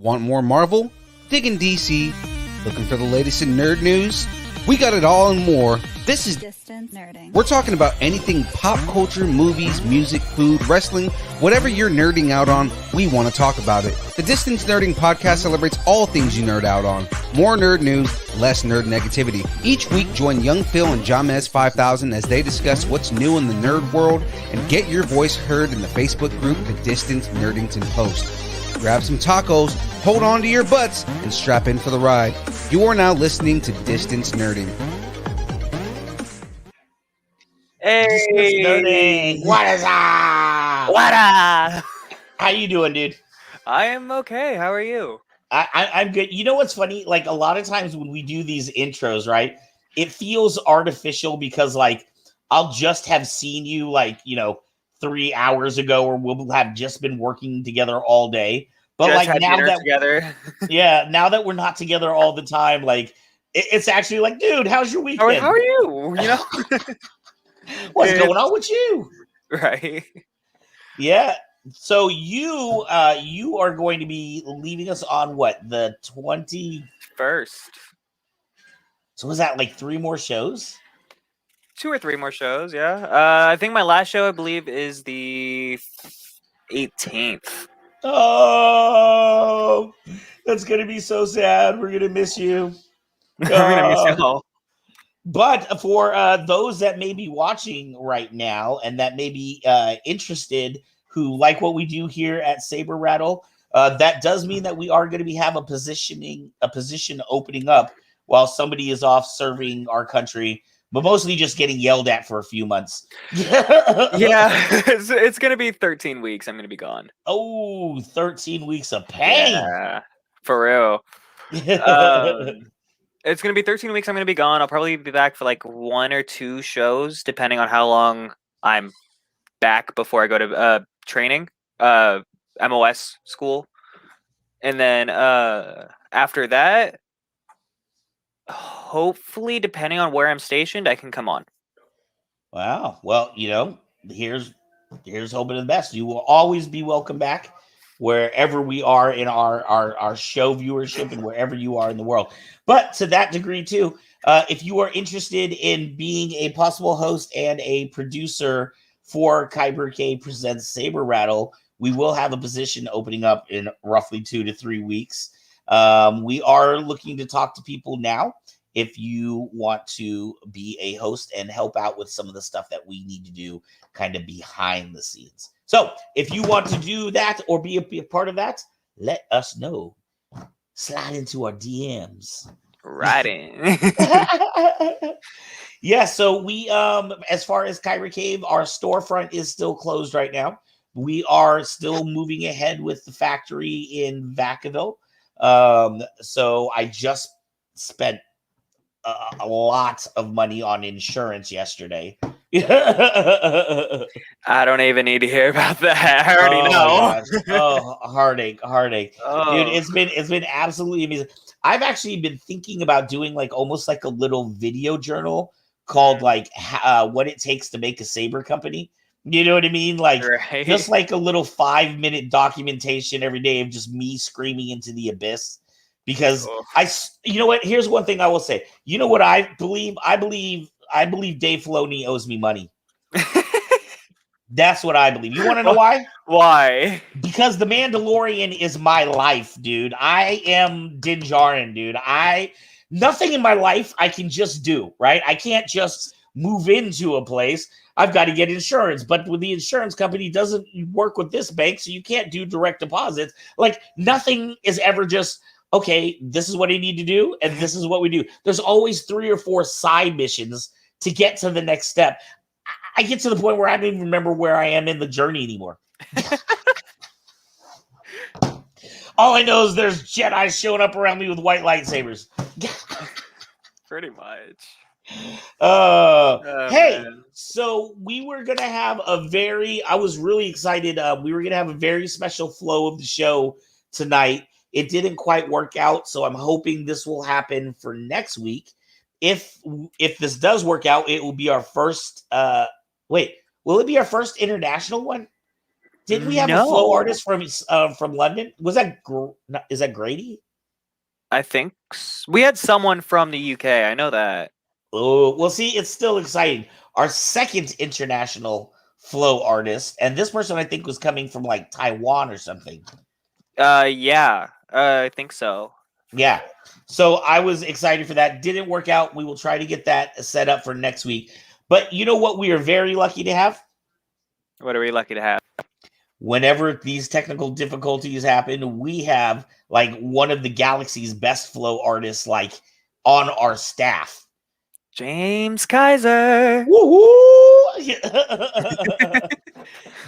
Want more Marvel? Digging DC? Looking for the latest in nerd news? We got it all and more. This is Distance Nerding. We're talking about anything pop culture, movies, music, food, wrestling, whatever you're nerding out on, we want to talk about it. The Distance Nerding podcast celebrates all things you nerd out on. More nerd news, less nerd negativity. Each week, join Young Phil and Jamez 5000 as they discuss what's new in the nerd world and get your voice heard in the Facebook group, The Distance Nerdington Post. Grab some tacos, hold on to your butts, and strap in for the ride. You are now listening to Distance Nerding. Hey, what is up? What up? How you doing, dude? I am okay. How are you? I'm good. You know what's funny? Like, a lot of times when we do these intros, right, it feels artificial because, like, I'll just have seen you, like, 3 hours ago, or we'll have just been working together all day. But just like now that together, yeah, now that we're not together all the time, like it's actually like, dude, how's your weekend? How are you? You know, what's going on with you? Right? Yeah. So you are going to be leaving us on what, the 21st? So was that like 3 more shows? 2 or 3 more shows, yeah. I think my last show, I believe, is the 18th. Oh, that's gonna be so sad. We're gonna miss you. We're gonna miss you all. But for those that may be watching right now and that may be interested, who like what we do here at Saber Rattle, that does mean that we are going to be have a position opening up while somebody is off serving our country, but mostly just getting yelled at for a few months. Yeah, it's going to be 13 weeks. I'm going to be gone. Oh, 13 weeks of pain. Yeah, for real. It's going to be 13 weeks I'm going to be gone. I'll probably be back for like 1 or 2 shows, depending on how long I'm back before I go to training, MOS school. And then after that, hopefully, depending on where I'm stationed, I can come on. Wow. Well, here's hoping the best. You will always be welcome back wherever we are in our show viewership and wherever you are in the world. But to that degree, too, if you are interested in being a possible host and a producer for Kyber K Presents Saber Rattle, we will have a position opening up in roughly 2 to 3 weeks. We are looking to talk to people now if you want to be a host and help out with some of the stuff that we need to do kind of behind the scenes. So if you want to do that or be a part of that, let us know. Slide into our DMs. Right in. Yeah, so we as far as Kyber Cave, our storefront is still closed right now. We are still moving ahead with the factory in Vacaville. So I just spent a lot of money on insurance yesterday. I don't even need to hear about that. I already know. Oh, heartache. Oh. Dude, it's been absolutely amazing. I've actually been thinking about doing like almost like a little video journal called like what it takes to make a saber company. You know what I mean? Like right. Just like a little 5-minute documentation every day of just me screaming into the abyss. Because you know what? Here's one thing I will say. You know what I believe? I believe Dave Filoni owes me money. That's what I believe. You want to know why? Why? Because The Mandalorian is my life, dude. I am Din Djarin, dude. Nothing in my life I can just do, right? I can't just move into a place. I've got to get insurance, but with the insurance company doesn't work with this bank, so you can't do direct deposits. Like nothing is ever just, okay, this is what I need to do, and this is what we do. There's always 3 or 4 side missions to get to the next step. I get to the point where I don't even remember where I am in the journey anymore. All I know is there's Jedi showing up around me with white lightsabers. Pretty much. Hey, man. So we were going to have I was really excited. We were going to have a very special flow of the show tonight. It didn't quite work out, so I'm hoping this will happen for next week. If this does work out, it will be our first will it be our first international one? Did we have a flow artist from London? Was that is that Grady? I think we had someone from the UK. I know that. Oh, well, see, it's still exciting. Our second international flow artist, and this person I think was coming from like Taiwan or something. Yeah, I think so. Yeah. So I was excited for that. Didn't work out. We will try to get that set up for next week. But you know what we are very lucky to have? What are we lucky to have? Whenever these technical difficulties happen, we have like one of the galaxy's best flow artists like on our staff. James Kiser. Woohoo!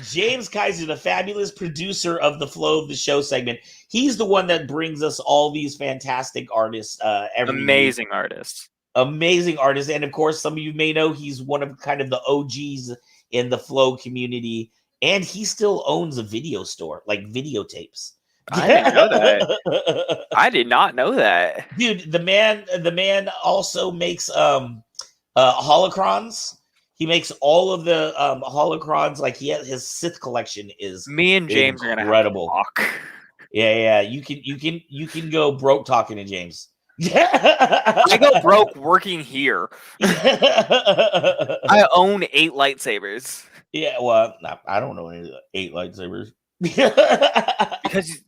James Kiser, the fabulous producer of the Flow of the Show segment. He's the one that brings us all these fantastic artists every Amazing week. artists. Amazing artists. And of course, some of you may know he's one of kind of the OGs in the Flow community. And he still owns a video store, like videotapes. I didn't know that. I did not know that. Dude, the man also makes holocrons. He makes all of the holocrons. Like his Sith collection is me and James incredible. Are gonna have to talk. Yeah. You can go broke talking to James. I go broke working here. I own 8 lightsabers. Yeah, well, I don't know any 8 lightsabers. Because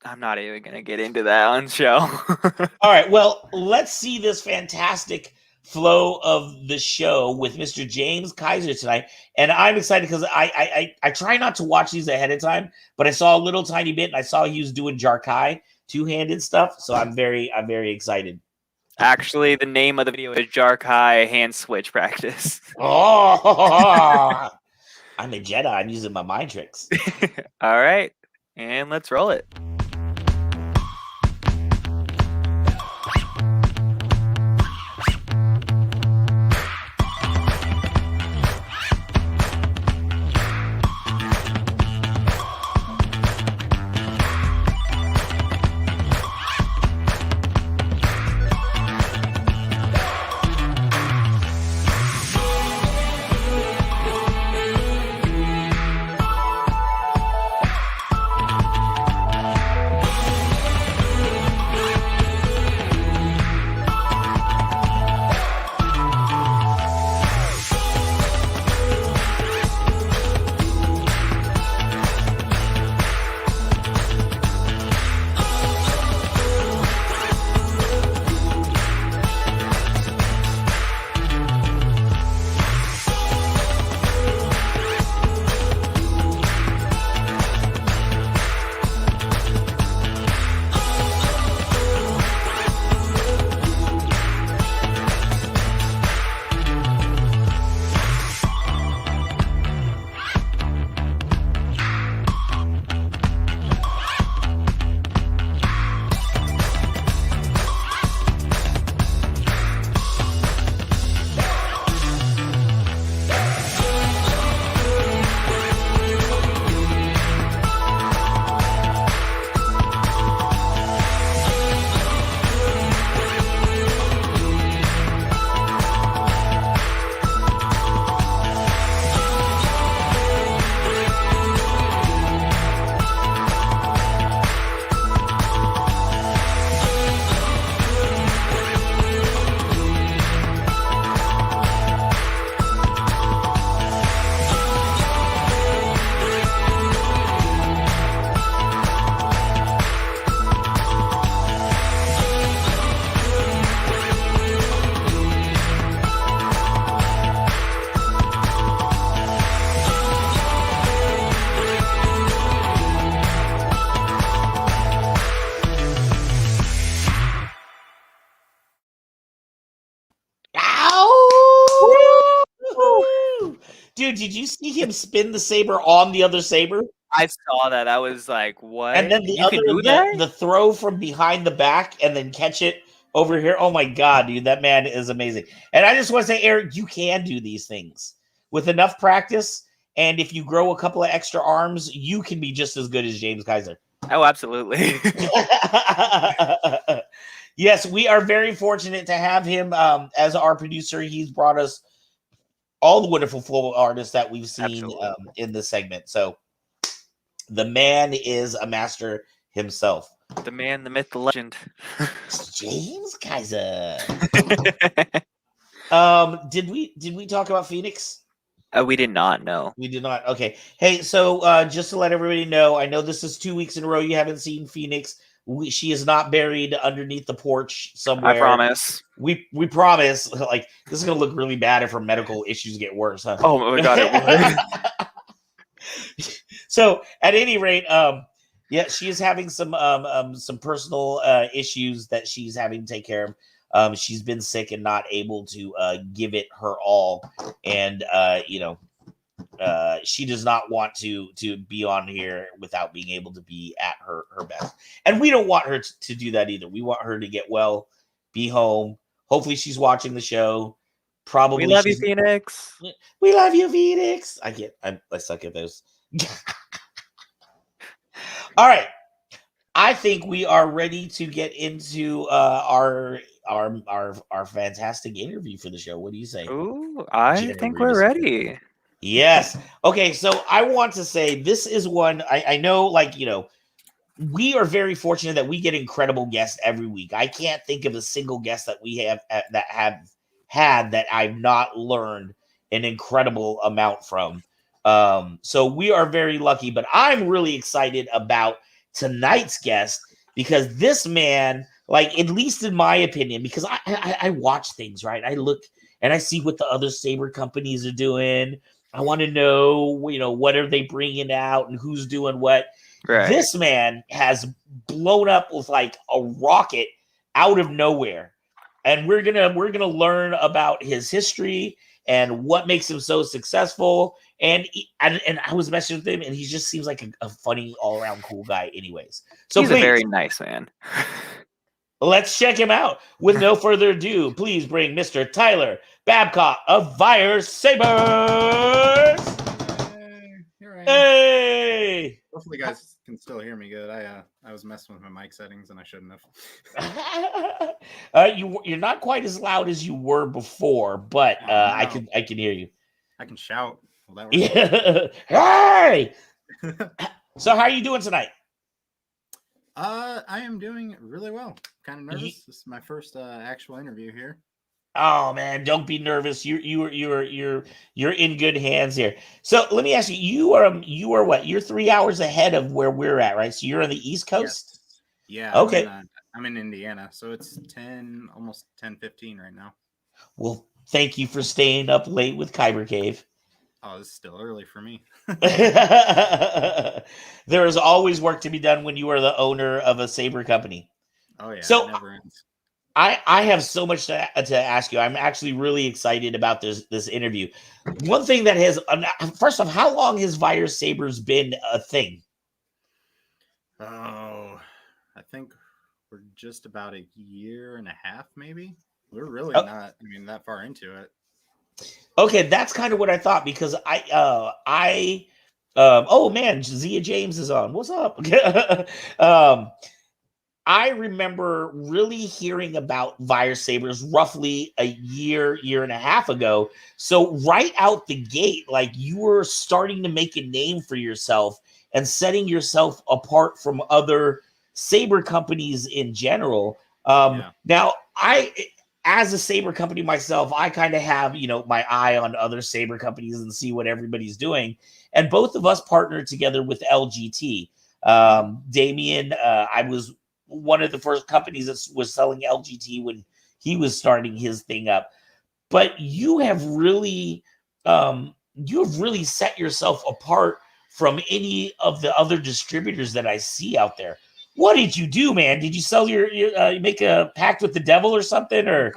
I'm not even going to get into that on show. All right, well, let's see this fantastic flow of the show with Mr. James Kiser tonight. And I'm excited because I try not to watch these ahead of time, but I saw a little tiny bit and I saw he was doing Jarkai, two-handed stuff. So I'm very excited. Actually, the name of the video is Jarkai hand switch practice. Oh, I'm a Jedi. I'm using my mind tricks. All right, and let's roll it. Dude, did you see him spin the saber on the other saber? I saw that. I was like, what? And then the throw from behind the back and then catch it over here. Oh my God, dude, that man is amazing. And I just want to say, Eric, you can do these things with enough practice. And if you grow a couple of extra arms, you can be just as good as James Kiser. Oh, absolutely. Yes, we are very fortunate to have him as our producer. He's brought us all the wonderful flow artists that we've seen in this segment. So The man is a master himself. The man, the myth, the legend. It's James Kiser. Did we talk about Phoenix? We did not know. We did not. Okay. Hey, so just to let everybody know, I know this is 2 weeks in a row you haven't seen Phoenix. She is not buried underneath the porch somewhere. I promise. We promise. Like, this is gonna look really bad if her medical issues get worse, huh? Oh my god, it would. So at any rate, yeah, she is having some personal issues that she's having to take care of. She's been sick and not able to give it her all, and she does not want to be on here without being able to be at her best, and we don't want her to do that either. We want her to get well, be home. Hopefully, she's watching the show. Probably, we love you, Phoenix. We love you, Phoenix. I suck at those. All right, I think we are ready to get into our fantastic interview for the show. What do you say? Ooh, I think we're ready. Yes. Okay, so I want to say this is one I know, like, we are very fortunate that we get incredible guests every week. I can't think of a single guest that we have had that I've not learned an incredible amount from. So we are very lucky, but I'm really excited about tonight's guest because this man, like, at least in my opinion, because I watch things, right? I look and I see what the other saber companies are doing. I want to know, what are they bringing out and who's doing what. Right. This man has blown up with like a rocket out of nowhere, and we're gonna learn about his history and what makes him so successful. And I was messing with him, and he just seems like a funny, all around cool guy. Anyways, so he's a very nice man. Let's check him out. With no further ado, please bring Mr. Tyler Babcock of Vire Sabers. Hey, here I am. Hey! Hopefully, you guys can still hear me good. I was messing with my mic settings and I shouldn't have. You're not quite as loud as you were before, but I can hear you. I can shout. Well, that Yeah. Hey! So how are you doing tonight? I am doing really well. Kind of nervous. This is my first actual interview here. Oh man, don't be nervous. You're in good hands here. So let me ask you. You are what? You're 3 hours ahead of where we're at, right? So you're on the East Coast. Yes. Yeah. Okay. I'm in Indiana, so it's almost 10:15 right now. Well, thank you for staying up late with Kyber Cave. Oh, this is still early for me. There is always work to be done when you are the owner of a saber company. Oh yeah, so it never ends. I have so much to ask you. I'm actually really excited about this interview. One thing that has first off, how long has Vire Sabers been a thing? Oh, I think we're just about a year and a half, maybe. We're really not, that far into it. Okay, that's kind of what I thought because oh man, Zia James is on. What's up? I remember really hearing about Vire Sabers roughly a year and a half ago. So right out the gate, like you were starting to make a name for yourself and setting yourself apart from other saber companies in general. Now, as a saber company myself, I kind of have, my eye on other saber companies and see what everybody's doing. And both of us partnered together with LGT. Damien, I was one of the first companies that was selling LGT when he was starting his thing up. But you have really set yourself apart from any of the other distributors that I see out there. What did you do, man? Did you sell your make a pact with the devil or something? Or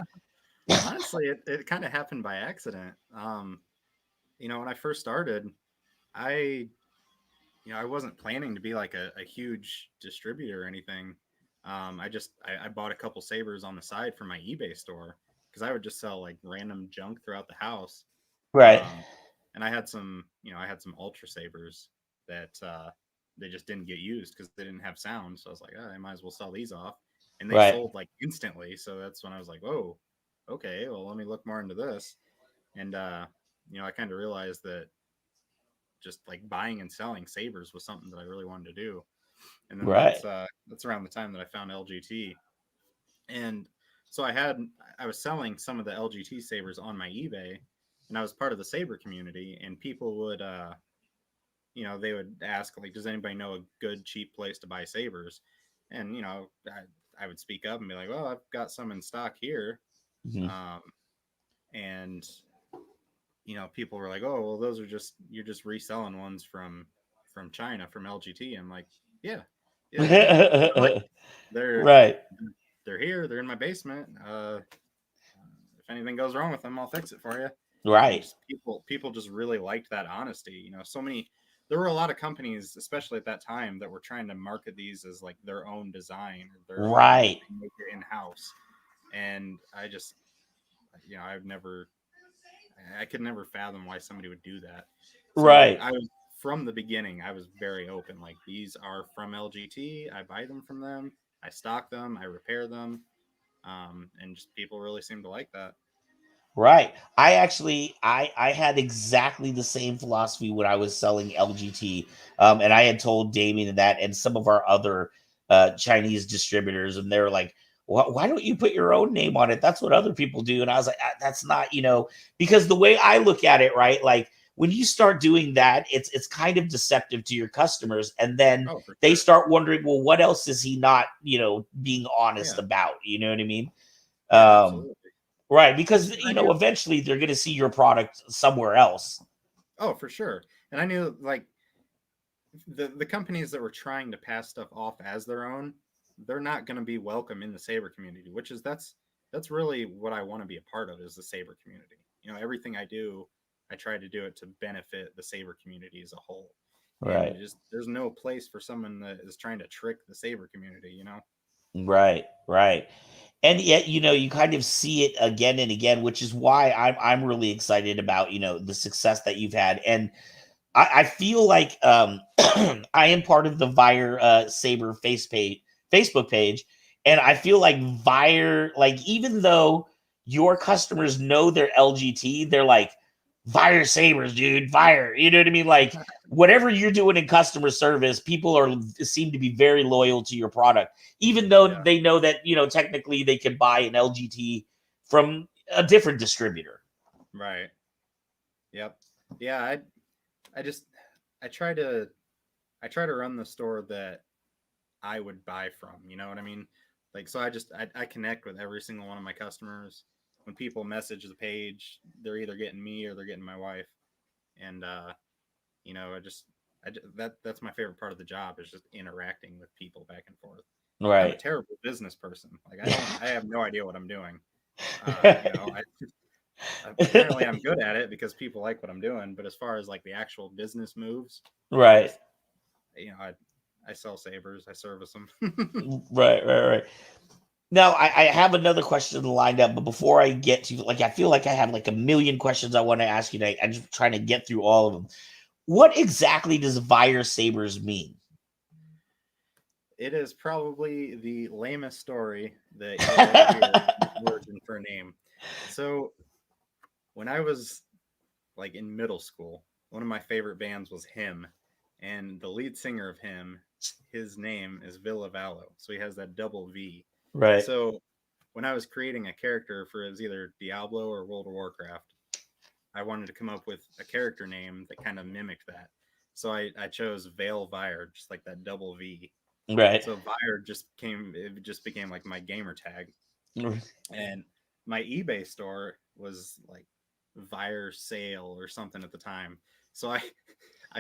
honestly, it kind of happened by accident. When I first started, I wasn't planning to be like a huge distributor or anything. I bought a couple sabers on the side for my eBay store because I would just sell like random junk throughout the house. Right. And I had some ultra sabers that they just didn't get used because they didn't have sound. So I was like, I might as well sell these off. And they sold like instantly. So that's when I was like, whoa, okay, well, let me look more into this. And, I kind of realized that just like buying and selling sabers was something that I really wanted to do. And then Right. that's around the time that I found LGT. And so I was selling some of the LGT sabers on my eBay, and I was part of the saber community, and people would they would ask, like, does anybody know a good cheap place to buy sabers? And I would speak up and be like, well, I've got some in stock here. And people were like, oh, well, those are you're just reselling ones from China, from LGT. I'm like, yeah, they're right. They're here. They're in my basement. If anything goes wrong with them, I'll fix it for you. Right. People just really liked that honesty. There were a lot of companies, especially at that time, that were trying to market these as like their own design, or their right, own make it in house. And I just, I could never fathom why somebody would do that. So right. I was, from the beginning, I was very open. Like, these are from LGT. I buy them from them. I stock them. I repair them. And just people really seem to like that. Right. I actually, I had exactly the same philosophy when I was selling LGT. And I had told Damien that and some of our other Chinese distributors, and they're like, why don't you put your own name on it? That's what other people do. And I was like, that's not, because the way I look at it, right? Like, when you start doing that, it's kind of deceptive to your customers. And then they start wondering, well, what else is he not, being honest about? You know what I mean? Absolutely. Right. Because, eventually they're going to see your product somewhere else. Oh, for sure. And I knew, like, the companies that were trying to pass stuff off as their own, they're not going to be welcome in the saber community, which is, that's really what I want to be a part of, is the saber community. Everything I do, I try to do it to benefit the saber community as a whole. Right. And there's no place for someone that is trying to trick the saber community, Right. Right. And yet, you kind of see it again and again, which is why I'm really excited about, the success that you've had. And I feel like I am part of the Vire Saber Facebook page. And I feel like Vire, like, even though your customers know they're LGT, they're like, Vire Sabers, dude, Vire. You know what I mean? Like, whatever you're doing in customer service, people seem to be very loyal to your product, even though they know that, technically they can buy an LGT from a different distributor. Right. Yep. Yeah. I try to run the store that I would buy from, you know what I mean? Like, so I connect with every single one of my customers. When people message the page, they're either getting me or they're getting my wife. And, that's my favorite part of the job, is just interacting with people back and forth. Right. I'm a terrible business person. Like, I have no idea what I'm doing. Apparently I'm good at it because people like what I'm doing. But as far as like the actual business moves, right. I sell sabers, I service them. Right. Now, I have another question lined up, but before I get to, like, I feel like I have like a million questions I want to ask you today. I'm just trying to get through all of them. What exactly does Vire Sabers mean? It is probably the lamest story that you'll ever hear origin for a name. So, when I was like in middle school, one of my favorite bands was Him, and the lead singer of Him, his name is Villavallo, so he has that double V. Right. So when I was creating a character for, it was either Diablo or World of Warcraft, I wanted to come up with a character name that kind of mimicked that. So I chose Vale Vire, just like that double V. Right. So Vire just became like my gamer tag. And my eBay store was like Vire Sale or something at the time. So I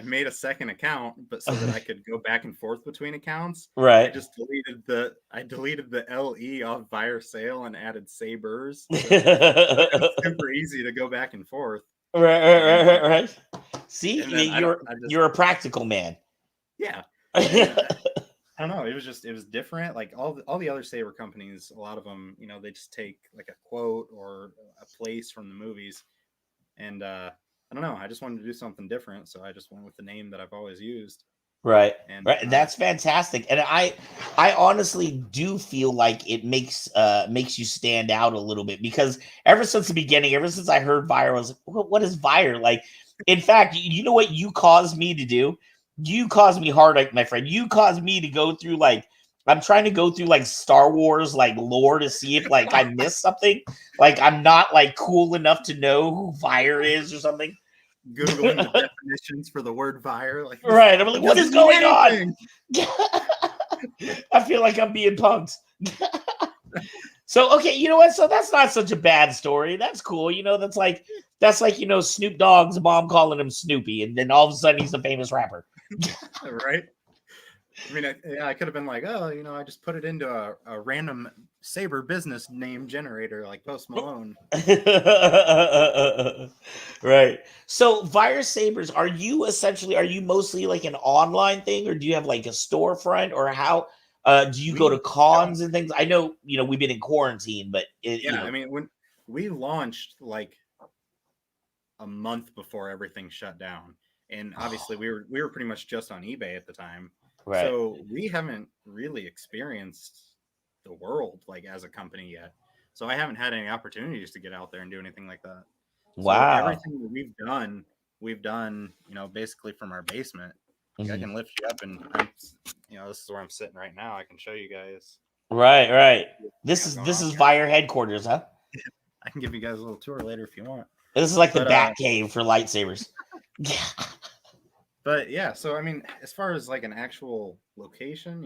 made a second account, but so that I could go back and forth between accounts. Right. I just deleted the LE off Vire Sale and added Sabers. So it's super easy to go back and forth. Right. See, you're a practical man. Yeah. I don't know. It was different. Like all the other Saber companies, a lot of them, they just take like a quote or a place from the movies. And I don't know. I just wanted to do something different, so I just went with the name that I've always used. Right. Right. That's fantastic. And I honestly do feel like it makes you stand out a little bit, because ever since the beginning, ever since I heard Vire, I was like, what is Vire? Like, In fact, you know what you caused me to do? You caused me hard, like my friend. You caused me to go through like I'm trying to go through like Star Wars like lore to see if like I missed something. Like I'm not like cool enough to know who Vire is or something. Googling the definitions for the word Vire. Like, Right. I'm like, what is going on? on? I feel like I'm being punked. So okay, you know what? So that's not such a bad story. That's cool. You know, that's like Snoop Dogg's mom calling him Snoopy, and then all of a sudden he's a famous rapper. Right? I mean, I could have been like, oh, I just put it into a random Saber business name generator like Post Malone. Right. So Vire Sabers, are you mostly like an online thing, or do you have like a storefront, or how do you go to cons and things? I know, we've been in quarantine, but I mean, when we launched like a month before everything shut down, and obviously we were pretty much just on eBay at the time. Right. So we haven't really experienced the world like as a company yet. So I haven't had any opportunities to get out there and do anything like that. Wow. So everything that we've done, basically from our basement. I can lift you up, and this is where I'm sitting right now. I can show you guys. Right. This is Vire headquarters, huh? I can give you guys a little tour later if you want. This is like the Bat Cave for lightsabers. But yeah, so I mean, as far as like an actual location,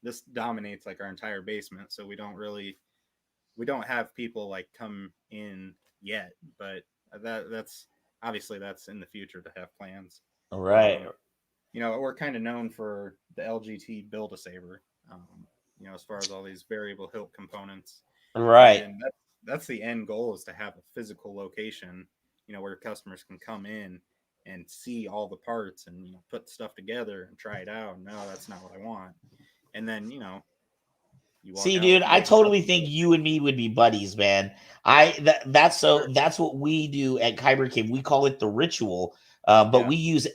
this dominates like our entire basement. So we don't have people like come in yet, but that's obviously that's in the future to have plans. Right. We're kind of known for the LGT Build-A-Saber, as far as all these variable hilt components. Right. And that's the end goal, is to have a physical location, where customers can come in and see all the parts and put stuff together and try it out. No, that's not what I want. And then you walk see, out, dude, I totally think you and me would be buddies, man. That's what we do at Kyber Cave. We call it the ritual, but we use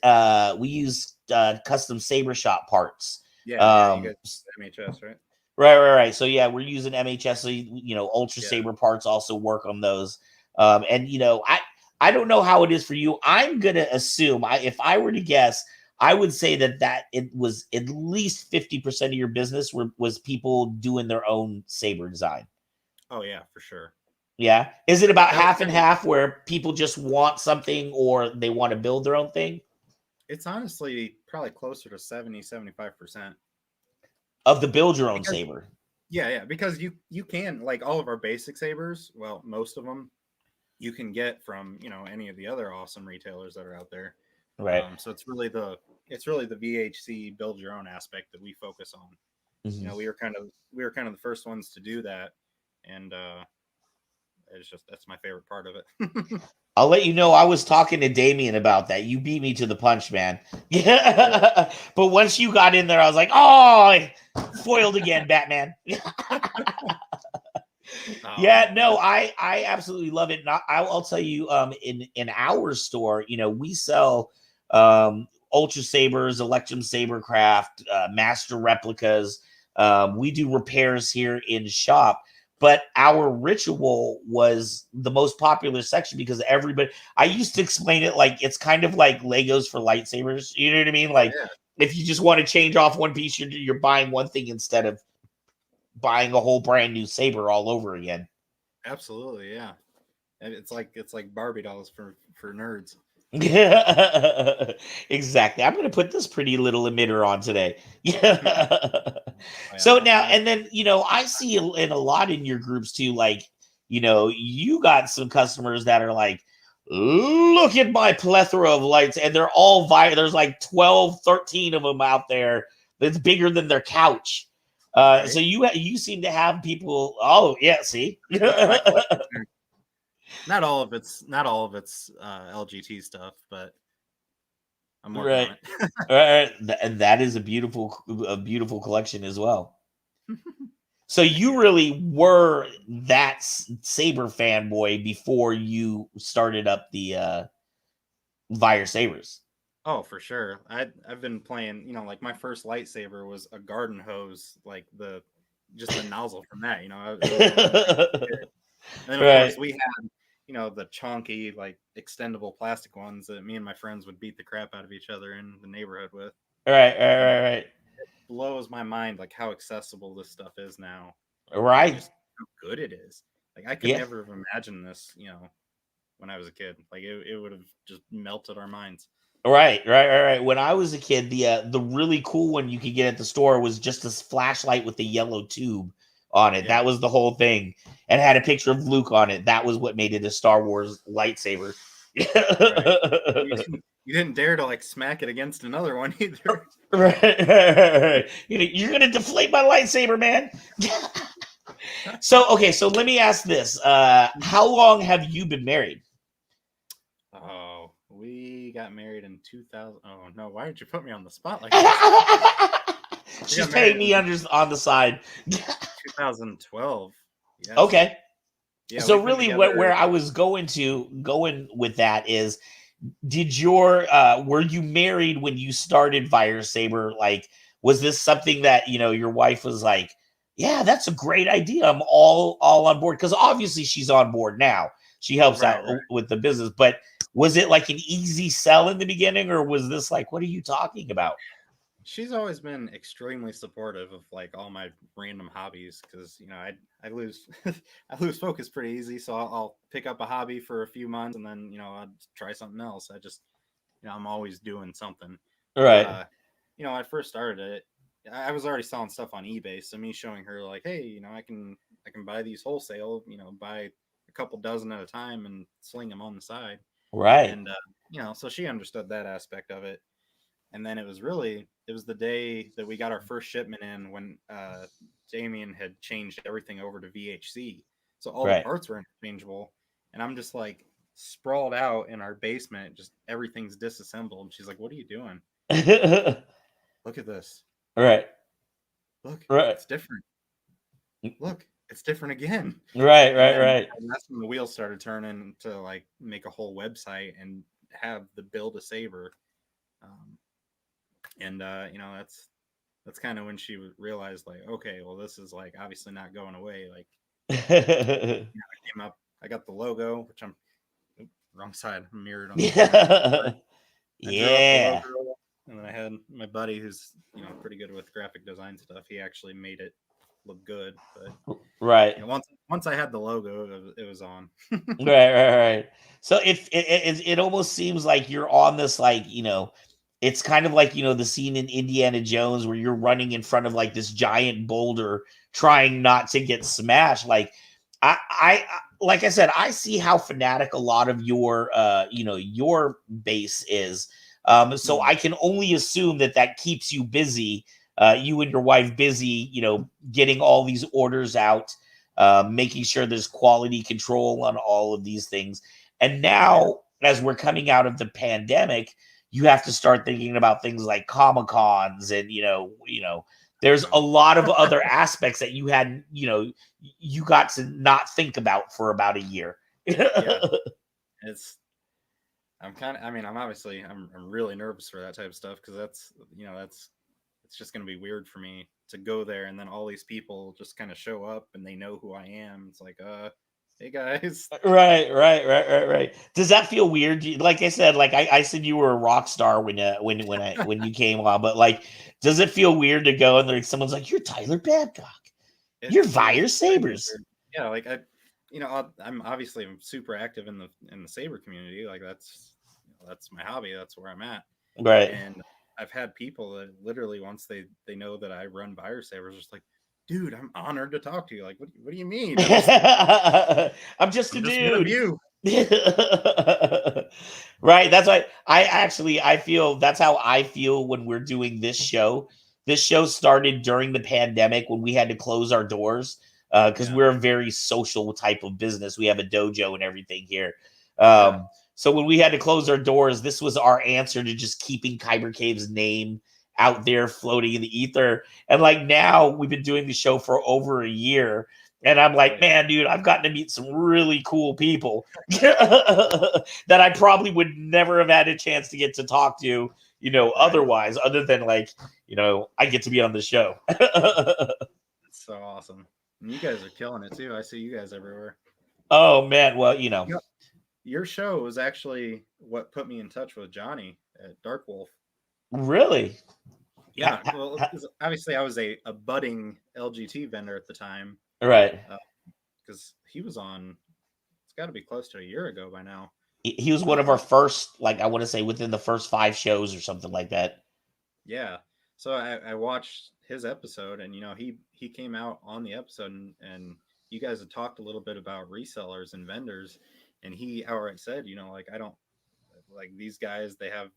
custom saber shop parts. You guys MHS, right? Right. So yeah, we're using MHS. So Ultra Saber parts also work on those. And I don't know how it is for you. I'm gonna assume, if I were to guess, I would say that it was at least 50% of your business was people doing their own saber design. Oh yeah, for sure. Yeah. Is it about half and half, where people just want something or they want to build their own thing? It's honestly probably closer to 70-75% of the build your own saber. Yeah, because you can, like, all of our basic sabers, well, most of them you can get from any of the other awesome retailers that are out there. Right. So it's really the VHC build your own aspect that we focus on. Mm-hmm. We were kind of the first ones to do that, and that's my favorite part of it. I'll let you know, I was talking to Damien about that. You beat me to the punch, man. Yeah. But once you got in there, I was like, oh, foiled again, Batman. Yeah, no, I absolutely love it. And I'll tell you, in our store, we sell Ultra Sabers, Electrum Sabercraft, Master Replicas. We do repairs here in shop. But our ritual was the most popular section because I used to explain it like it's kind of like Legos for lightsabers. You know what I mean? Like, if you just want to change off one piece, you're buying one thing instead of buying a whole brand new saber all over again. Absolutely, yeah. And it's like Barbie dolls for nerds. Yeah, exactly. I'm going to put this pretty little emitter on today. Yeah. So now, and then, I see in a lot in your groups too, like, you got some customers that are like, look at my plethora of lights, and they're all there's like 12, 13 of them out there. That's bigger than their couch. Right. So you seem to have people. Oh yeah, see. Not all of it's LGT stuff, but I'm working on it. Right. And that is a beautiful collection as well. So you really were that Saber fanboy before you started up the Vire Sabers. Oh, for sure. I've been playing, like my first lightsaber was a garden hose, like just the nozzle from that, And then of course we had, you know, the chunky, like extendable plastic ones that me and my friends would beat the crap out of each other in the neighborhood with. Right. Blows my mind like how accessible this stuff is now. Right. Just how good it is. Like I could Yeah. never have imagined this, you know, when I was a kid. Like it would have just melted our minds. Right. When I was a kid, the really cool one you could get at the store was just this flashlight with the yellow tube on it. Yeah. That was the whole thing, and had a picture of Luke on it. That was what made it a Star Wars lightsaber. Right. You didn't dare to like smack it against another one either. Right. You're gonna deflate my lightsaber, man. So let me ask this: how long have you been married? Oh, we got married in 2000. Oh no, why did you put me on the spot like that? She's paying me on the side. 2012. Yes. Okay. Yeah, so we've been really, together- where I was going with that is, did your were you married when you started Vire Saber? Like, was this something that your wife was like, yeah, that's a great idea, I'm all on board? Because obviously she's on board now. She helps out with the business, but was it like an easy sell in the beginning, or was this like, what are you talking about? She's always been extremely supportive of like all my random hobbies because I lose I lose focus pretty easy, so I'll pick up a hobby for a few months and then I'll try something else. I just I'm always doing something. Right. When I first started it, I was already selling stuff on eBay, so me showing her like, hey, I can buy these wholesale, buy a couple dozen at a time and sling them on the side. Right. And so she understood that aspect of it. And then it was the day that we got our first shipment in when Damien had changed everything over to VHC. So all the parts were interchangeable. And I'm just like sprawled out in our basement, just everything's disassembled. And she's like, what are you doing? Look at this. Right. Look, right. It's different. Look, it's different again. Right. And that's when the wheels started turning to like make a whole website and have the build a saber. That's kind of when she realized like, okay, well, this is like obviously not going away. Like, I came up, I got the logo, which I'm wrong side, I'm mirrored on the side. Yeah. The logo, and then I had my buddy who's pretty good with graphic design stuff. He actually made it look good, but right. Once I had the logo, it was on. right. So it almost seems like you're on this like it's kind of like the scene in Indiana Jones where you're running in front of like this giant boulder trying not to get smashed. Like I like I said, I see how fanatic a lot of your your base is. So I can only assume that keeps you busy, you and your wife busy, getting all these orders out, making sure there's quality control on all of these things. And now, as we're coming out of the pandemic, you have to start thinking about things like Comic-Cons and, there's a lot of other aspects that you hadn't, you got to not think about for about a year. I'm really nervous for that type of stuff because it's just going to be weird for me to go there and then all these people just kind of show up and they know who I am. It's like, hey guys. Right. Does that feel weird? Like I said, like I said, you were a rock star when you came on, but like, does it feel weird to go and like someone's like, you're Tyler Babcock, you're Vire Sabers? Yeah, like I'm super active in the Saber community. Like that's my hobby. That's where I'm at. Right. And I've had people that literally once they know that I run Vire Sabers, just like, dude, I'm honored to talk to you. Like, what do you mean? I'm just a dude. You. Right. That's why I feel that's how I feel when we're doing this show. This show started during the pandemic when we had to close our doors because we're a very social type of business. We have a dojo and everything here. So when we had to close our doors, this was our answer to just keeping Kyber Cave's name out there floating in the ether. And like now we've been doing the show for over a year. And I'm like, man, dude, I've gotten to meet some really cool people that I probably would never have had a chance to get to talk to, otherwise, other than like, I get to be on the show. That's so awesome. And you guys are killing it too. I see you guys everywhere. Oh man. Well, your show was actually what put me in touch with Johnny at Dark Wolf. Really? Yeah, well, 'cause obviously I was a budding LGT vendor at the time, Right. because he was on. It's got to be close to a year ago by now. He was one of our first, like I want to say, within the first 5 shows or something like that. Yeah, so I watched his episode, and he came out on the episode, and you guys had talked a little bit about resellers and vendors, and he outright said, like, I don't like these guys. They have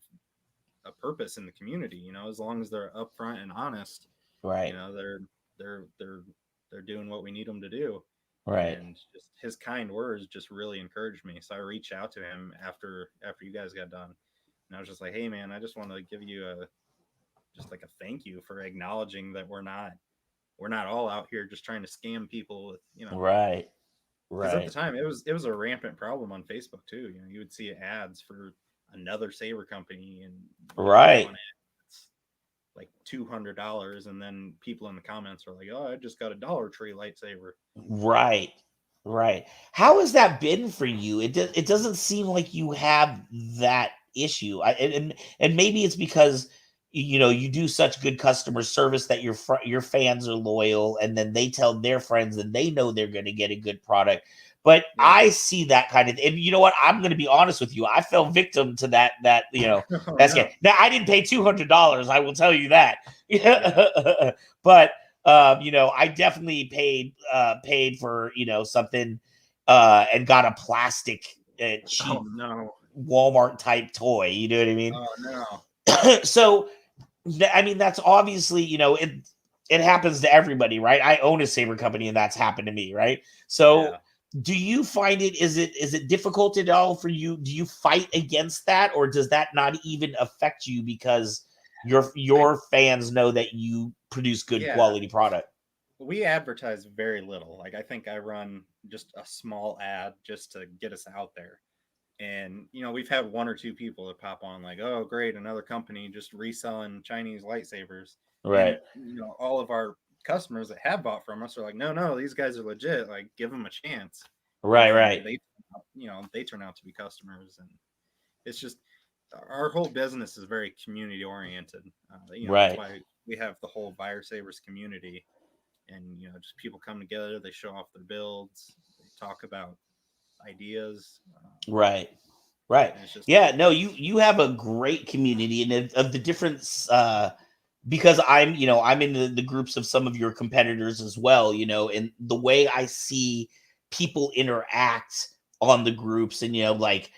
a purpose in the community, as long as they're upfront and honest, Right. they're doing what we need them to do. Right. And just his kind words just really encouraged me. So I reached out to him after you guys got done, and I was just like, hey man, I just want to give you a thank you for acknowledging that we're not all out here just trying to scam people with, Right. because at the Right. time it was a rampant problem on Facebook too. You would see ads for another saber company, and Right. it's like $200, and then people in the comments are like, oh, I just got a Dollar Tree lightsaber. Right. Right. How has that been for you? It doesn't seem like you have that issue. And maybe it's because you do such good customer service that your fans are loyal, and then they tell their friends, and they know they're going to get a good product. But Yeah. I see that kind of, and you know what? I'm going to be honest with you. I fell victim to that. That's no. Now I didn't pay $200. I will tell you that. Yeah. But I definitely paid for something, and got a plastic cheap Oh no. Walmart type toy. You know what I mean? Oh no. So, I mean, that's obviously it happens to everybody, right? I own a saber company, and that's happened to me, right? So. Yeah. Do you find is it difficult at all for you? Do you fight against that, or does that not even affect you because your fans know that you produce good quality product? We advertise very little. Like, I think I run just a small ad just to get us out there. And, we've had 1 or 2 people that pop on like, oh, great, another company just reselling Chinese lightsabers. Right. And, all of our customers that have bought from us are like, no, these guys are legit. Like, give them a chance. Right, and right. They turn out to be customers. And it's just, our whole business is very community oriented. Right. That's why we have the whole Vire Sabers community. And, just people come together, they show off their builds, they talk about ideas. Right. Right. Just, yeah, no, you have a great community, and of the difference, because I'm in the groups of some of your competitors as well, and the way I see people interact on the groups, and like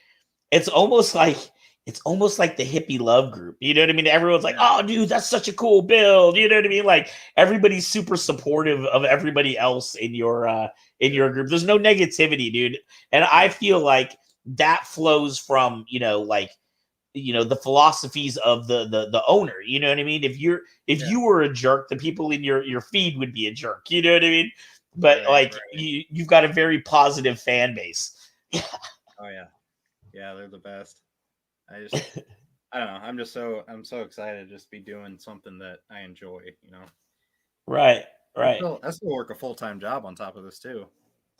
it's almost like the hippie love group. You know what I mean? Everyone's like, oh, dude, that's such a cool build. You know what I mean? Like, everybody's super supportive of everybody else in your group. There's no negativity, dude. And I feel like that flows from, the philosophies of the owner. You know what I mean? If you were a jerk, the people in your feed would be a jerk. You know what I mean? But you've got a very positive fan base. Oh yeah. Yeah, they're the best. I don't know. I'm so excited to just be doing something that I enjoy, Right. I still work a full-time job on top of this too.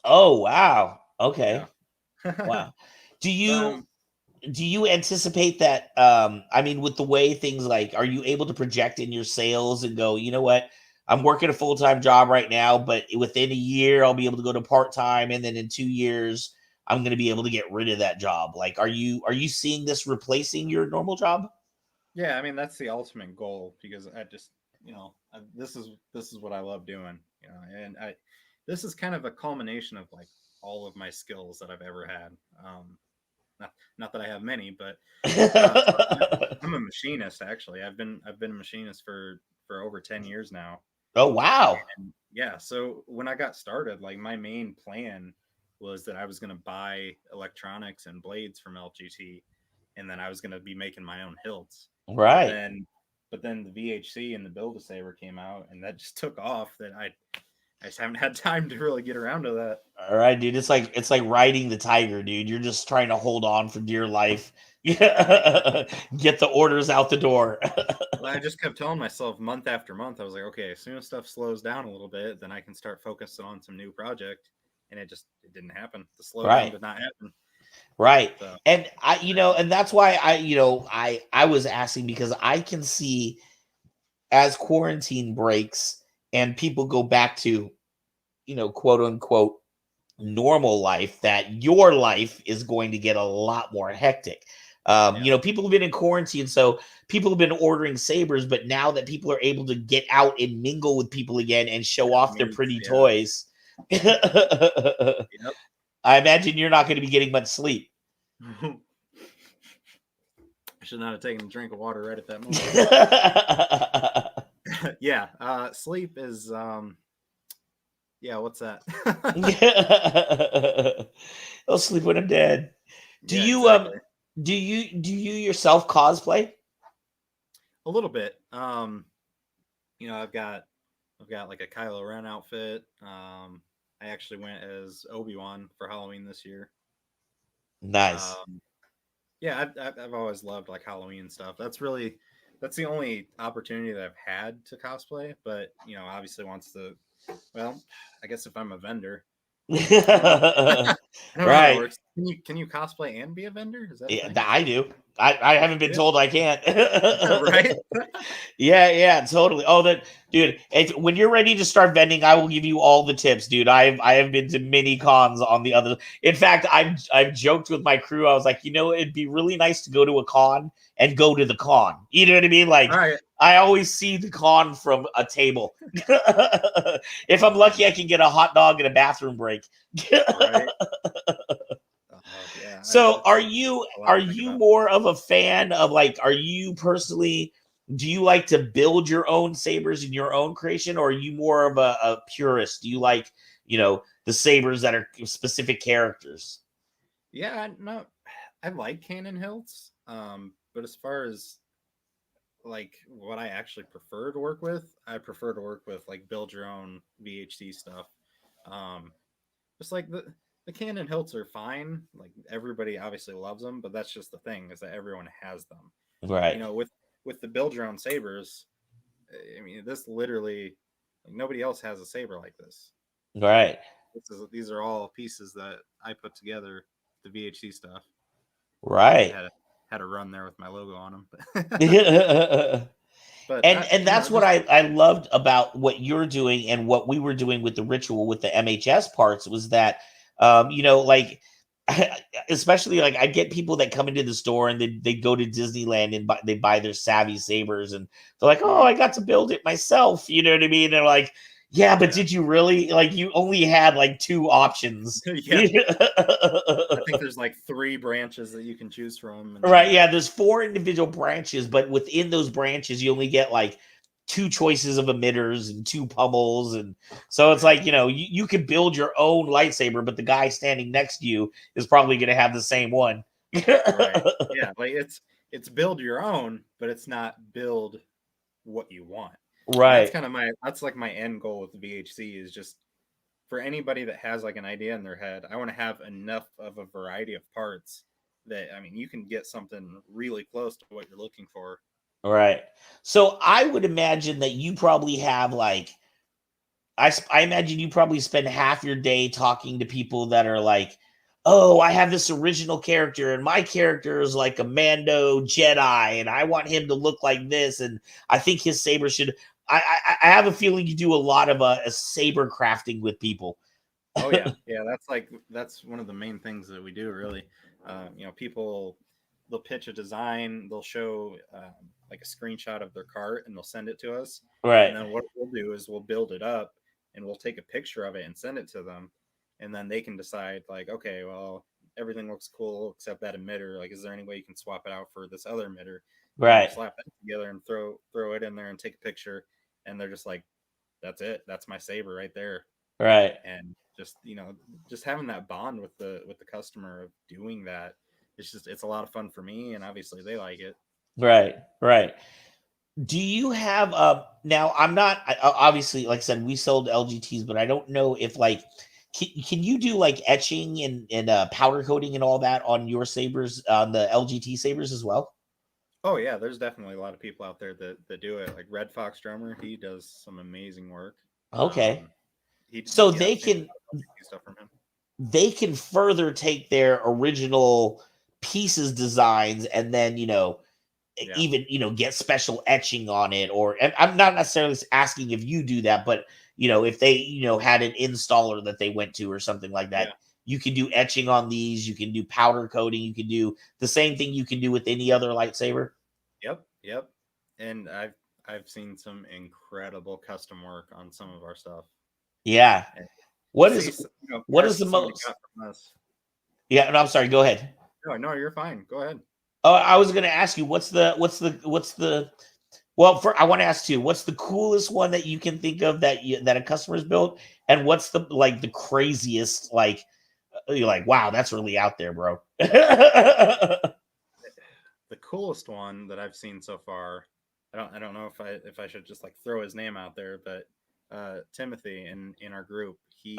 Oh, wow. Okay. Yeah. Wow. Do you anticipate that, I mean, with the way things, like, are you able to project in your sales and go, you know what, I'm working a full-time job right now, but within a year I'll be able to go to part-time, and then in 2 years I'm going to be able to get rid of that job? Like, are you seeing this replacing your normal job? Yeah, I mean, that's the ultimate goal, because I just, this is what I love doing, and this is kind of a culmination of like all of my skills that I've ever had. Not that I have many, but I'm a machinist. Actually, I've been a machinist for over 10 years now. Oh, wow. And yeah, so when I got started, like, my main plan was that I was going to buy electronics and blades from LGT, and then I was going to be making my own hilts. Right. But then the VHC and the Build-A-Saber came out, and that just took off. That I just haven't had time to really get around to that. All right, dude. It's like riding the tiger, dude. You're just trying to hold on for dear life. Get the orders out the door. Well, I just kept telling myself month after month, I was like, okay, as soon as stuff slows down a little bit, then I can start focusing on some new project. And it didn't happen. The slowdown did not happen. Right. So And and that's why I was asking, because I can see, as quarantine breaks and people go back to, quote unquote normal life, that your life is going to get a lot more hectic. People have been in quarantine, so people have been ordering sabers, but now that people are able to get out and mingle with people again and show off their pretty toys, I Yep. imagine you're not going to be getting much sleep. I should not have taken a drink of water right at that moment. Yeah. Sleep is what's that? I'll sleep when I'm dead. Do Yeah, you exactly. do you yourself cosplay? A little bit. I've got like a Kylo Ren outfit. I actually went as Obi-Wan for Halloween this year. Nice. Yeah, I've always loved like Halloween stuff. That's the only opportunity that I've had to cosplay. But obviously I guess if I'm a vendor, I don't know. I don't know how that Right. works. Can you cosplay and be a vendor? Is that a Yeah, thing? I do. I haven't been told I can't. Right? Yeah, totally. Oh, dude. When you're ready to start vending, I will give you all the tips, dude. I have been to many cons on the other. In fact, I've joked with my crew. I was like, it'd be really nice to go to a con and go to the con. You know what I mean? Like, Right. I always see the con from a table. If I'm lucky, I can get a hot dog and a bathroom break. Right. Yeah. So It's a lot are to think you about. more of a fan of, like, are you personally, do you like to build your own sabers in your own creation, or are you more of a purist? Do you like, the sabers that are specific characters? Yeah, no, I like cannon hilts. But as far as like what I actually prefer to work with, I prefer to work with like build your own VHC stuff. Um, just like the cannon hilts are fine. Like everybody obviously loves them, but that's just the thing, is that everyone has them. Right. With the build your own sabers, I mean, this literally, like, nobody else has a saber like this. Right. These are all pieces that I put together, the VHC stuff. Right. Had a run there with my logo on them. But And that's what I loved about what you're doing and what we were doing with the ritual with the MHS parts, was that like, especially, like, I get people that come into the store and they go to Disneyland and they buy their Savvy Sabers, and they're like, oh, I got to build it myself. You know what I mean? They're like, yeah, but did you really? Like, you only had like two options. Yeah. I think there's like 3 branches that you can choose from. Right. Yeah. There's 4 individual branches, but within those branches, you only get like 2 choices of emitters and 2 pummels. And so it's like, you could build your own lightsaber, but the guy standing next to you is probably going to have the same one. Right. Yeah. Like it's build your own, but it's not build what you want. And Right. that's like my end goal with the VHC, is just for anybody that has like an idea in their head, I want to have enough of a variety of parts that, I mean, you can get something really close to what you're looking for. Right. So I would imagine that you probably have like, I imagine you probably spend half your day talking to people that are like, oh, I have this original character and my character is like a Mando Jedi and I want him to look like this. And I think his saber should, I have a feeling you do a lot of a saber crafting with people. Oh yeah. Yeah. That's one of the main things that we do, really. People, they'll pitch a design, they'll show like a screenshot of their cart, and they'll send it to us. Right. And then what we'll do is we'll build it up and we'll take a picture of it and send it to them. And then they can decide, like, okay, well, everything looks cool except that emitter. Like, is there any way you can swap it out for this other emitter? And we'll slap that together and throw it in there and take a picture. And they're just like, that's it. That's my saber right there. Right. And just having that bond with the customer of doing that, it's a lot of fun for me, and obviously they like it. Right. Do you have now, I'm not, obviously, like I said, we sold LGTs, but I don't know if, like, can you do like etching and powder coating and all that on your sabers, on the LGT sabers as well? Oh yeah, there's definitely a lot of people out there that do it. Like Red Fox Drummer, he does some amazing work. Okay. He So yeah, they can, stuff from him. they can further take their original pieces designs and then, even, get special etching on it. Or, and I'm not necessarily asking if you do that, but, if they, had an installer that they went to or something like that, you can do etching on these. You can do powder coating. You can do the same thing you can do with any other lightsaber. Yep. And I've seen some incredible custom work on some of our stuff. Yeah. And what is the most? Yeah, and I'm sorry. Go ahead. No, you're fine. Go ahead. Oh, I was going to ask you, what's the? Well, I want to ask you, what's the coolest one that you can think of that a customer's built, and what's the craziest, you're like, wow, that's really out there, bro. The coolest one that I've seen so far, I don't know if I should just throw his name out there, but Timothy in our group, he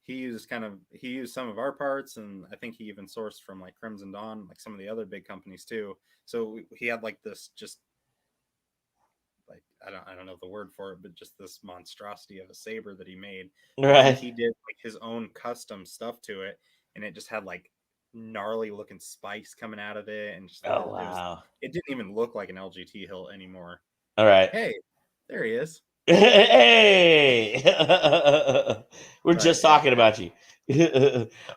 used some of our parts, and I think he even sourced from Crimson Dawn, some of the other big companies too. So he had this just I don't know the word for it, but just this monstrosity of a saber that he made. Right. And he did his own custom stuff to it, and it just had gnarly looking spikes coming out of it, and just wow. It didn't even look like an LGT hilt anymore. All right. Hey, there he is. Hey, we're just talking about you.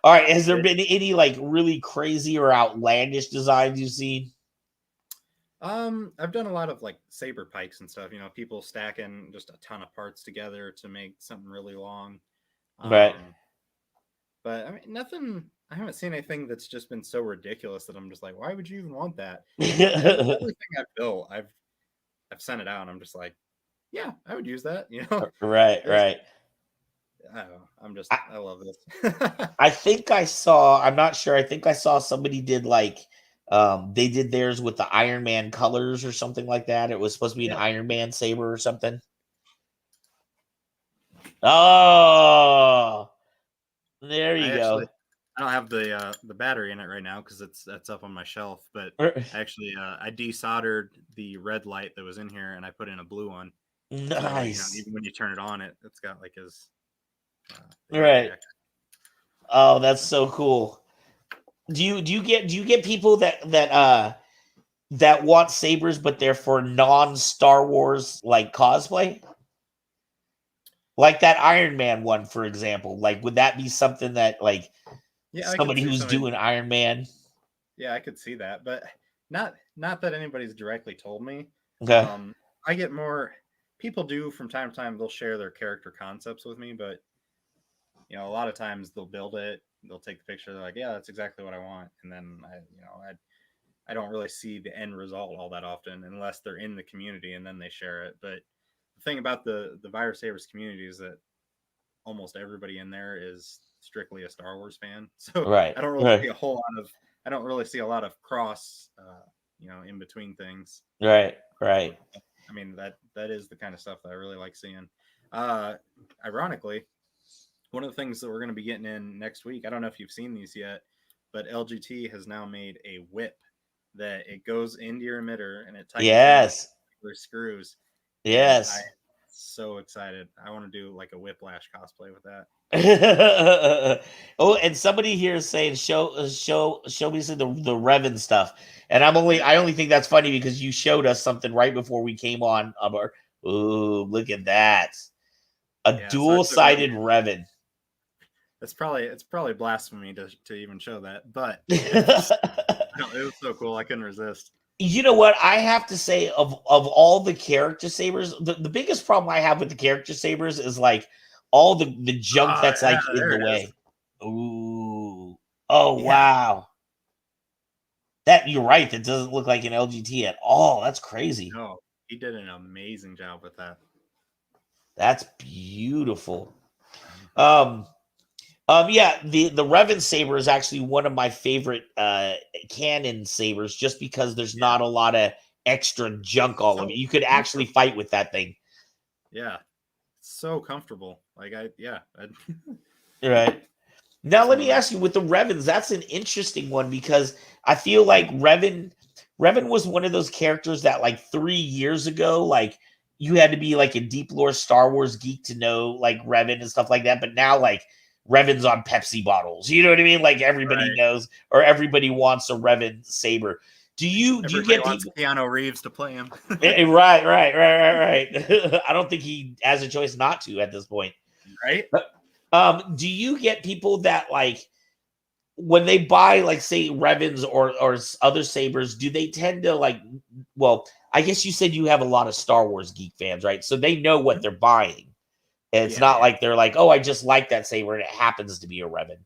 All right. Has there been any really crazy or outlandish designs you've seen? I've done a lot of saber pikes and stuff. People stacking just a ton of parts together to make something really long. Right. But I mean, nothing. I haven't seen anything that's just been so ridiculous that I'm just like, why would you even want that? Everything I've built, I've sent it out, and I'm just like, yeah, I would use that. Right. I don't know. I love this. I think I saw. I'm not sure. I think I saw somebody did they did theirs with the Iron Man colors or something like that. It was supposed to be an Iron Man saber or something. Oh, there you go. I don't have the battery in it right now because that's up on my shelf. But actually, I desoldered the red light that was in here, and I put in a blue one. Nice. So, even when you turn it on, it's got his. Right. Oh, that's so cool. Do you get people that want sabers, but they're for non-Star Wars cosplay? Like that Iron Man one, for example. Would that be something that somebody who's doing Iron Man? Yeah, I could see that, but not that anybody's directly told me. Okay. I get more people do from time to time. They'll share their character concepts with me, but a lot of times they'll build it. They'll take the picture. They're like, yeah, that's exactly what I want. And then I don't really see the end result all that often unless they're in the community and then they share it. But the thing about the Vire Sabers community is that almost everybody in there is strictly a Star Wars fan. So right. I don't really see I don't really see a lot of cross, in between things. Right. I mean, that is the kind of stuff that I really like seeing. Ironically, one of the things that we're going to be getting in next week, I don't know if you've seen these yet, but LGT has now made a whip that it goes into your emitter and it tightens with screws. Yes. I'm so excited. I want to do a Whiplash cosplay with that. Oh, and somebody here is saying show me the Revan stuff. And I only think that's funny because you showed us something right before we came on. Ooh, look at that. A dual-sided Revan. It's probably blasphemy to even show that, but it was so cool. I couldn't resist. You know what? I have to say, of all the character sabers, the biggest problem I have with the character sabers is all the junk that's in the way. Ooh. Oh, yeah. Wow. That you're right. That doesn't look like an LGT at all. That's crazy. No, he did an amazing job with that. That's beautiful. Yeah, the Revan saber is actually one of my favorite canon sabers, just because there's not a lot of extra junk all over it. You could actually fight with that thing. Yeah, so comfortable. Right. Now let me ask you, with the Revans, that's an interesting one because I feel like Revan was one of those characters that 3 years ago, you had to be a deep lore Star Wars geek to know Revan and stuff like that. But now Revens on Pepsi bottles. You know what I mean? Like everybody Right. knows, or everybody wants a Revan saber. Do you Everybody get wants people? Keanu Reeves to play him. Right. I don't think he has a choice not to at this point. Right? Do you get people that like when they buy, like, say, Revens or other sabers? Do they tend to like? Well, I guess you said you have a lot of Star Wars geek fans, right? So they know what they're buying. And it's not like they're like, oh, I just like that saber and it happens to be a Revan.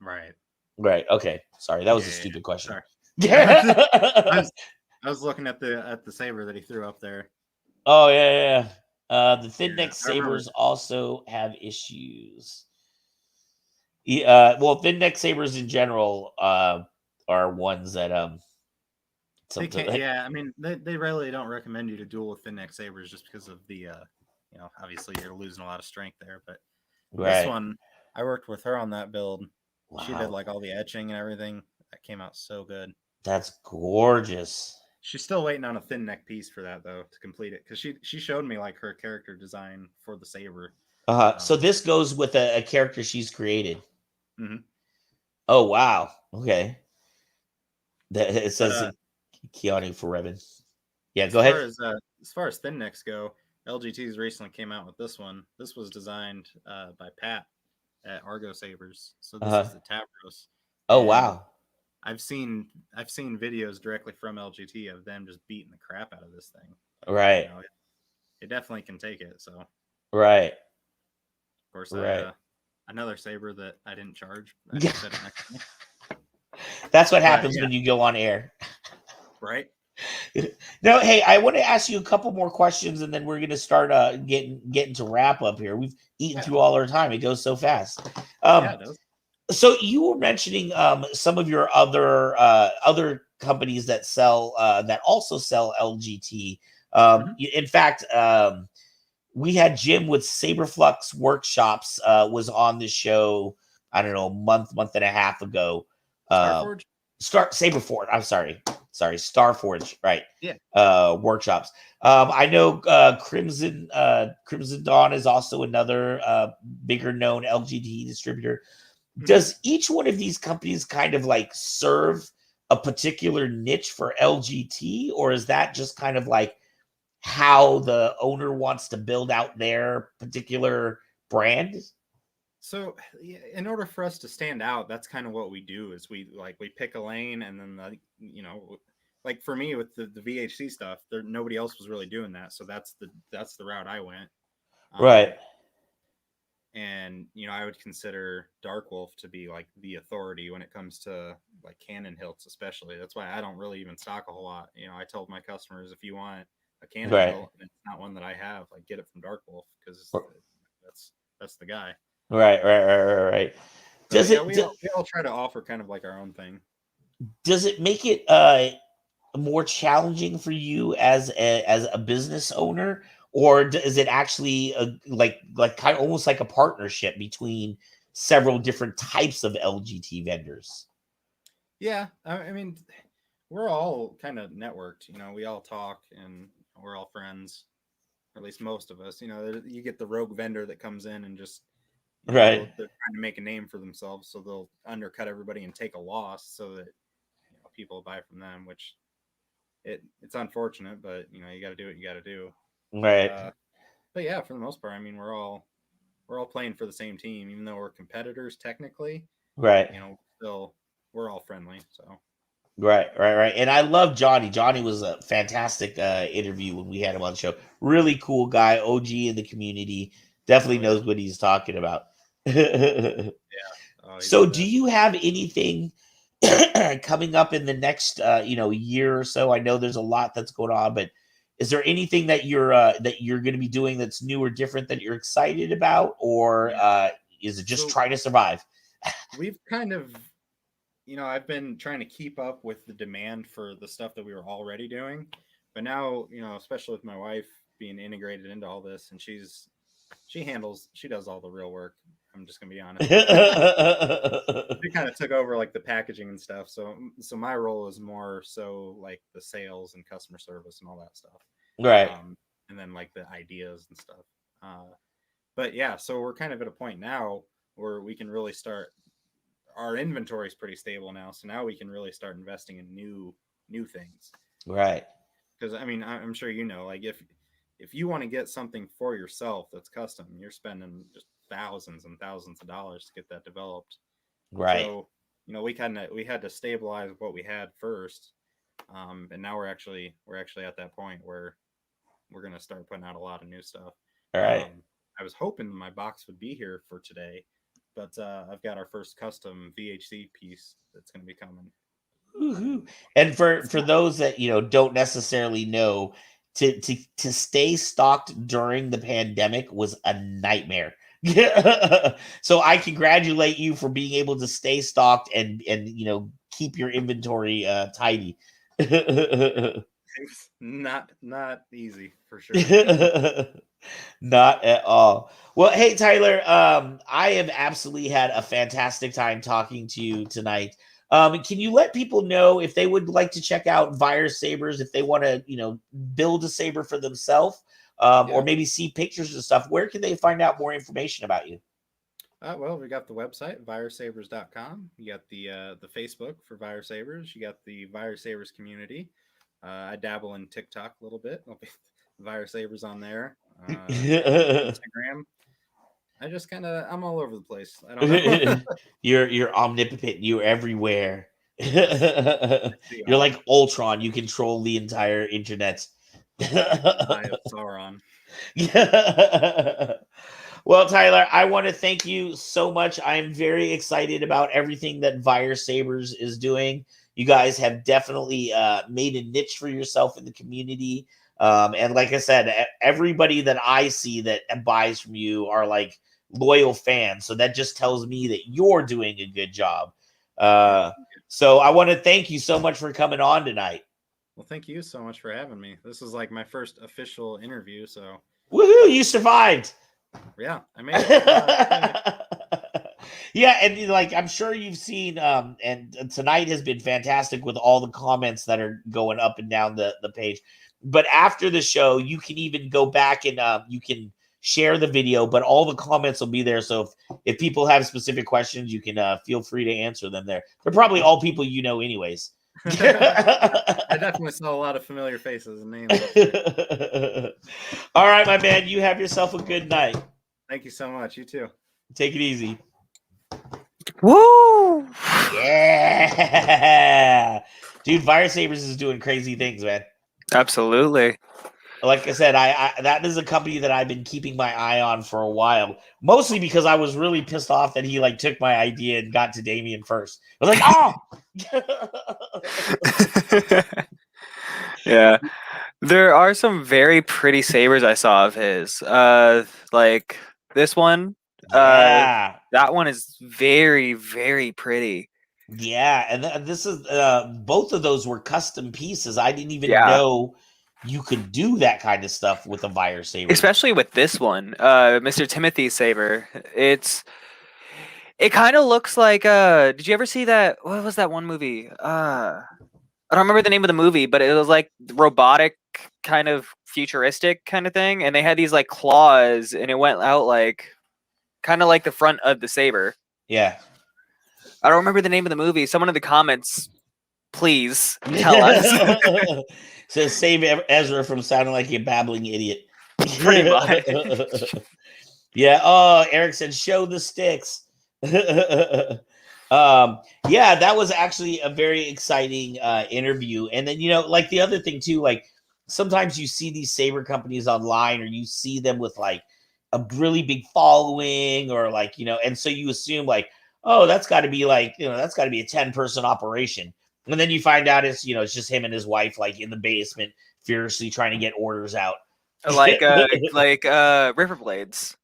Right. Right. Okay. Sorry, that was a stupid question. I was looking at the saber that he threw up there. Oh yeah. The thin neck I remember. sabers also have issues. Well, thin neck sabers in general are ones that They can't, yeah, I mean, they really don't recommend you to duel with thin neck sabers just because of the obviously you're losing a lot of strength there. But this one, I worked with her on that build. Wow. She did like all the etching and everything. That came out so good. That's gorgeous. She's still waiting on a thin neck piece for that though to complete it, because she showed me like her character design for the saber. So this goes with a character she's created. Mm-hmm. Oh wow. Okay. It says Keanu for Revan. Yeah, go ahead. As far as thin necks go, LGT's recently came out with this one. This was designed by Pat at Argo Sabers. So this is the Tavros. Oh wow. I've seen videos directly from LGT of them just beating the crap out of this thing. Right. It definitely can take it. So. Right. Of course, right. Another saber that I didn't charge. That's what happens when you go on air. Right. No, hey, I want to ask you a couple more questions, and then we're going to start getting to wrap up here. We've eaten through all our time; it goes so fast. Yeah, it does. So you were mentioning some of your other companies that sell that also sell LGT. In fact, we had Jim with Saberflux Workshops was on the show. I don't know, a month and a half ago. Starforge. Saberforge. I'm sorry, Starforge. Right. Yeah. Workshops. I know Crimson Dawn is also another bigger known LGT distributor. Does each one of these companies kind of like serve a particular niche for LGT, or is that just kind of like how the owner wants to build out their particular brand? So in order for us to stand out, that's kind of what we do is we pick a lane, and then like for me with the VHC stuff, nobody else was really doing that. So that's the route I went. Right. And I would consider Dark Wolf to be like the authority when it comes to like cannon hilts, especially. That's why I don't really even stock a whole lot. I told my customers, if you want a cannon hilt and it's not one that I have, like get it from Dark Wolf, because that's the guy. Right. So, we all try to offer kind of like our own thing. Does it make it more challenging for you as a business owner, or is it actually like kind of almost like a partnership between several different types of LGT vendors? Yeah, I mean, we're all kind of networked. We all talk and we're all friends, or at least most of us. You get the rogue vendor that comes in and just they're trying to make a name for themselves, so they'll undercut everybody and take a loss so that people buy from them, which it's unfortunate, but you got to do what you got to do. Right. But yeah, for the most part, I mean, we're all playing for the same team, even though we're competitors technically. Right. Still we're all friendly. So. Right. And I love Johnny. Johnny was a fantastic interview when we had him on the show. Really cool guy, OG in the community. Definitely knows what he's talking about. Yeah. So do you have anything coming up in the next year or so? I know there's a lot that's going on, but is there anything that you're going to be doing that's new or different that you're excited about, or is it just trying to survive? We've kind of, I've been trying to keep up with the demand for the stuff that we were already doing, but now, especially with my wife being integrated into all this, and she does all the real work. I'm just gonna be honest. She kind of took over like the packaging and stuff. So my role is more so like the sales and customer service and all that stuff. Right. And then like the ideas and stuff. But yeah, so we're kind of at a point now we can really start. Our inventory is pretty stable now, so now we can really start investing in new things. Right. Because I mean, I'm sure you know, like if you want to get something for yourself that's custom, you're spending just thousands and thousands of dollars to get that developed. Right. So, you know, we had to stabilize what we had first, and now we're actually at that point where we're gonna start putting out a lot of new stuff. All right. I was hoping my box would be here for today, but I've got our first custom VHC piece that's gonna be coming. Woo-hoo. And for those that don't necessarily know, to stay stocked during the pandemic was a nightmare. So I congratulate you for being able to stay stocked and keep your inventory tidy. It's not easy for sure. Not at all. Well, hey Tyler, I have absolutely had a fantastic time talking to you tonight. Can you let people know if they would like to check out Vire Sabers, if they want to, build a saber for themselves, or maybe see pictures and stuff? Where can they find out more information about you? Well, we got the website, viresabers.com. You got the Facebook for Vire Sabers. You got the Vire Sabers community. I dabble in TikTok a little bit. I'll be Vire Sabers on there. Instagram. I'm all over the place. I don't know. You're omnipotent. You're everywhere. You're like Ultron. You control the entire internet. Eye of Sauron. Yeah. Well, Tyler, I want to thank you so much. I'm very excited about everything that Vire Sabers is doing. You guys have definitely made a niche for yourself in the community. And like I said, everybody that I see that buys from you are like loyal fans. So that just tells me that you're doing a good job. So I want to thank you so much for coming on tonight. Well, thank you so much for having me. This is like my first official interview. So woohoo, you survived. Yeah, I made it. Yeah, and like I'm sure you've seen, and tonight has been fantastic with all the comments that are going up and down the page. But after the show, you can even go back and you can share the video, but all the comments will be there. So if people have specific questions, you can feel free to answer them there. They're probably all people you know anyways. I definitely saw a lot of familiar faces and names. All right, my man, you have yourself a good night. Thank you so much. You too. Take it easy. Woo! Yeah. Dude, Vire Sabers is doing crazy things, man. Absolutely. Like I said, I that is a company that I've been keeping my eye on for a while. Mostly because I was really pissed off that he like took my idea and got to Damien first. I was like, oh! Yeah. There are some very pretty sabers I saw of his. Like this one. Yeah. That one is very, very pretty. Yeah, and this is both of those were custom pieces. I didn't even know you could do that kind of stuff with a Vire Saber. Especially with this one, Mr. Timothy Saber. It kind of looks like did you ever see that? What was that one movie? I don't remember the name of the movie, but it was like robotic, kind of futuristic kind of thing, and they had these like claws, and it went out like kind of like the front of the saber. Yeah. I don't remember the name of the movie. Someone in the comments, please tell us. So save Ezra from sounding like a babbling idiot. Pretty much. Yeah. Oh, Eric said, show the sticks. Yeah, that was actually a very exciting interview. And then, like the other thing too, like sometimes you see these saber companies online or you see them with like a really big following or like, and so you assume like, oh, that's got to be like, that's got to be a 10-person operation. And then you find out it's, it's just him and his wife, like in the basement, furiously trying to get orders out. Like River Blades.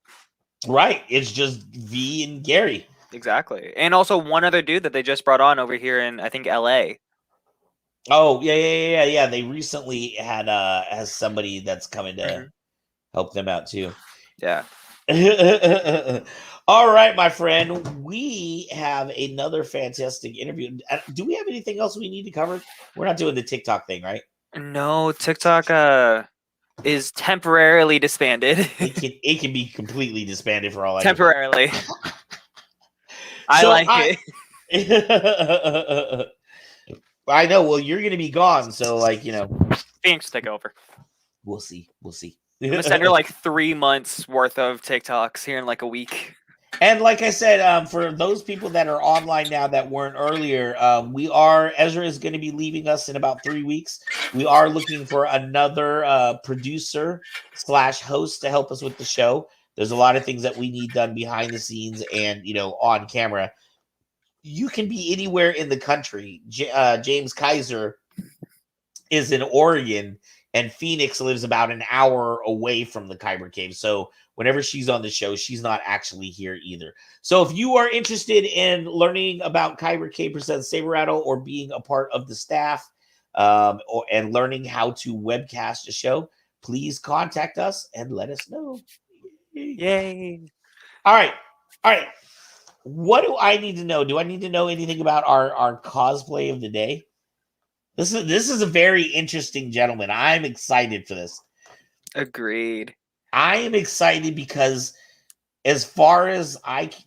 Right. It's just V and Gary. Exactly. And also one other dude that they just brought on over here in, I think, LA. Oh, yeah. They recently had has somebody that's coming to help them out too. Yeah. All right, my friend. We have another fantastic interview. Do we have anything else we need to cover? We're not doing the TikTok thing, right? No, TikTok is temporarily disbanded. It can be completely disbanded for all I know. Temporarily. I So like it. I know. Well, you're going to be gone, so like Phoenix take over. we'll see. We'll see. I'm gonna send her like 3 months worth of TikToks here in like a week. And like I said, for those people that are online now that weren't earlier, Ezra is going to be leaving us in about 3 weeks. We are looking for another producer / host to help us with the show. There's a lot of things that we need done behind the scenes and on camera. You can be anywhere in the country. James Kiser is in Oregon, and Phoenix lives about an hour away from the Kyber Cave. So whenever she's on the show, she's not actually here either. So if you are interested in learning about Kyber Cave presents Saber Rattle or being a part of the staff and learning how to webcast a show, please contact us and let us know. Yay. All right. What do I need to know? Do I need to know anything about our cosplay of the day? This is a very interesting gentleman. I'm excited for this. Agreed. I am excited because as far as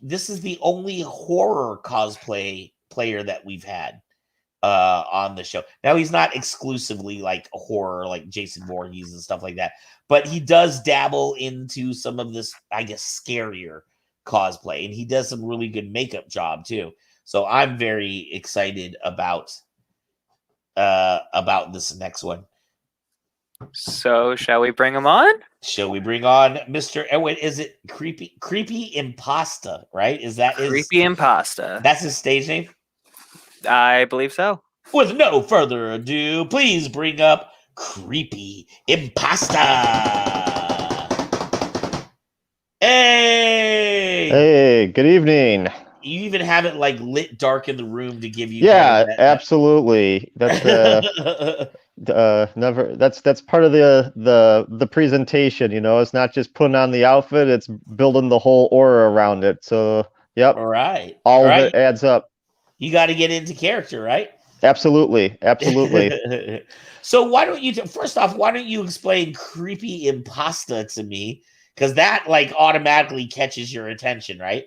this is the only horror cosplay player that we've had on the show. Now he's not exclusively like a horror like Jason Voorhees and stuff like that, but he does dabble into some of this, I guess, scarier cosplay, and he does some really good makeup job too. So I'm very excited about this next one. So shall we bring him on? Shall we bring on Mr. Wait, is it creepy Impasta, right? Is that Creepy Impasta? That's his stage name? I believe so. With no further ado, please bring up Creepy Impasta. Hey, good evening. You even have it like lit dark in the room to give you. Yeah, absolutely. That's that's part of the presentation. It's not just putting on the outfit; it's building the whole aura around it. So, yep. All right. All of it adds up. You got to get into character, right? Absolutely. So why don't you first off? Why don't you explain Creepy Impasta to me? Because that like automatically catches your attention, right?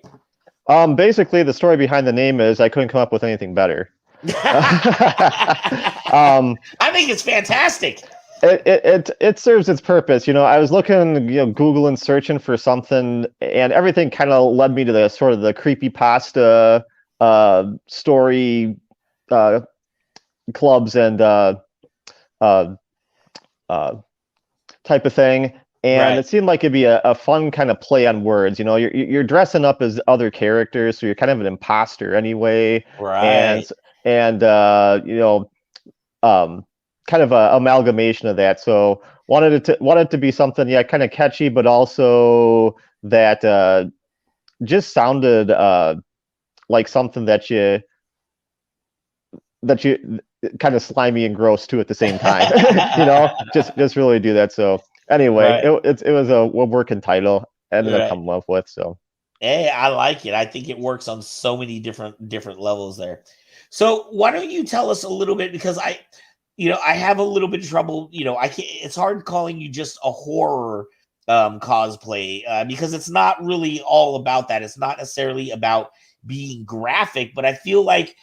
Basically, the story behind the name is I couldn't come up with anything better. I think it's fantastic. It serves its purpose. I was looking, Google and searching for something, and everything kind of led me to the sort of the creepypasta story clubs and type of thing. And It seemed like it'd be a fun kind of play on words. You're dressing up as other characters, so you're kind of an imposter anyway. Right. And kind of a amalgamation of that. So wanted it to be something, kind of catchy, but also that just sounded like something that you kind of slimy and gross too at the same time. just really do that. So. Anyway, it was a working title I ended up coming up with. So, hey, I like it. I think it works on so many different levels there. So, why don't you tell us a little bit, because I have a little bit of trouble. I can't. It's hard calling you just a horror cosplay because it's not really all about that. It's not necessarily about being graphic, but I feel like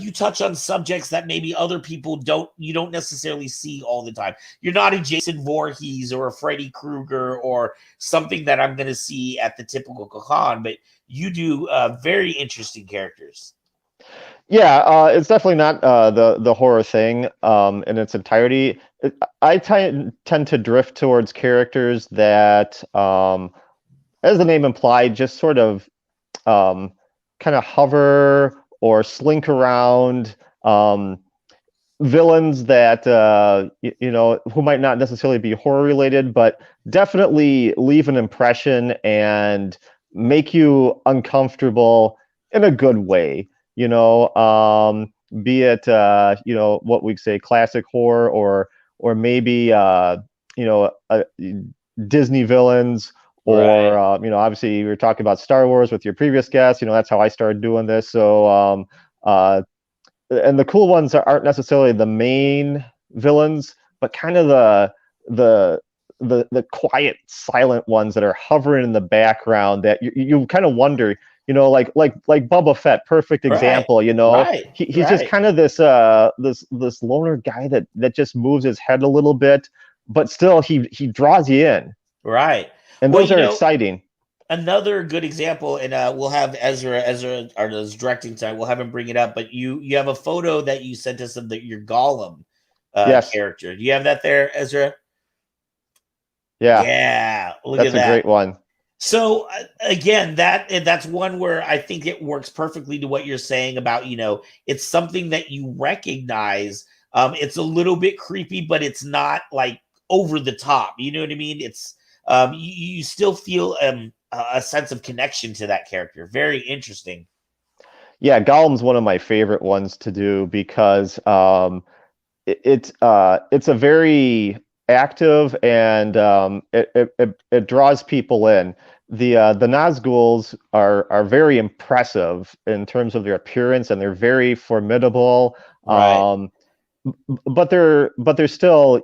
you touch on subjects that maybe other people don't necessarily see all the time. You're not a Jason Voorhees or a Freddy Krueger or something that I'm going to see at the typical con, but you do very interesting characters. Yeah, it's definitely not the horror thing in its entirety. I tend to drift towards characters that, as the name implied, just sort of kind of hover or slink around, villains that who might not necessarily be horror related, but definitely leave an impression and make you uncomfortable in a good way. Be it what we say classic horror, or maybe Disney villains. Or, obviously we were talking about Star Wars with your previous guest. That's how I started doing this. So, and the cool ones aren't necessarily the main villains, but kind of the quiet, silent ones that are hovering in the background that you kind of wonder, like Boba Fett, perfect example. Right. He's just kind of this loner guy that just moves his head a little bit, but still he draws you in. Right. And Well, those are exciting. Another good example, and we'll have Ezra is directing tonight. We'll have him bring it up. But you have a photo that you sent us of your Gollum Yes. character. Do you have that there, Ezra? Yeah, look at that. That's a great one. So again, that's one where I think it works perfectly to what you're saying about, it's something that you recognize. It's a little bit creepy, but it's not like over the top. You know what I mean? It's you still feel a sense of connection to that character. Very interesting. Yeah, Gollum's one of my favorite ones to do because it's a very active and it draws people in. The Nazguls are very impressive in terms of their appearance, and they're very formidable. Right. But they're still,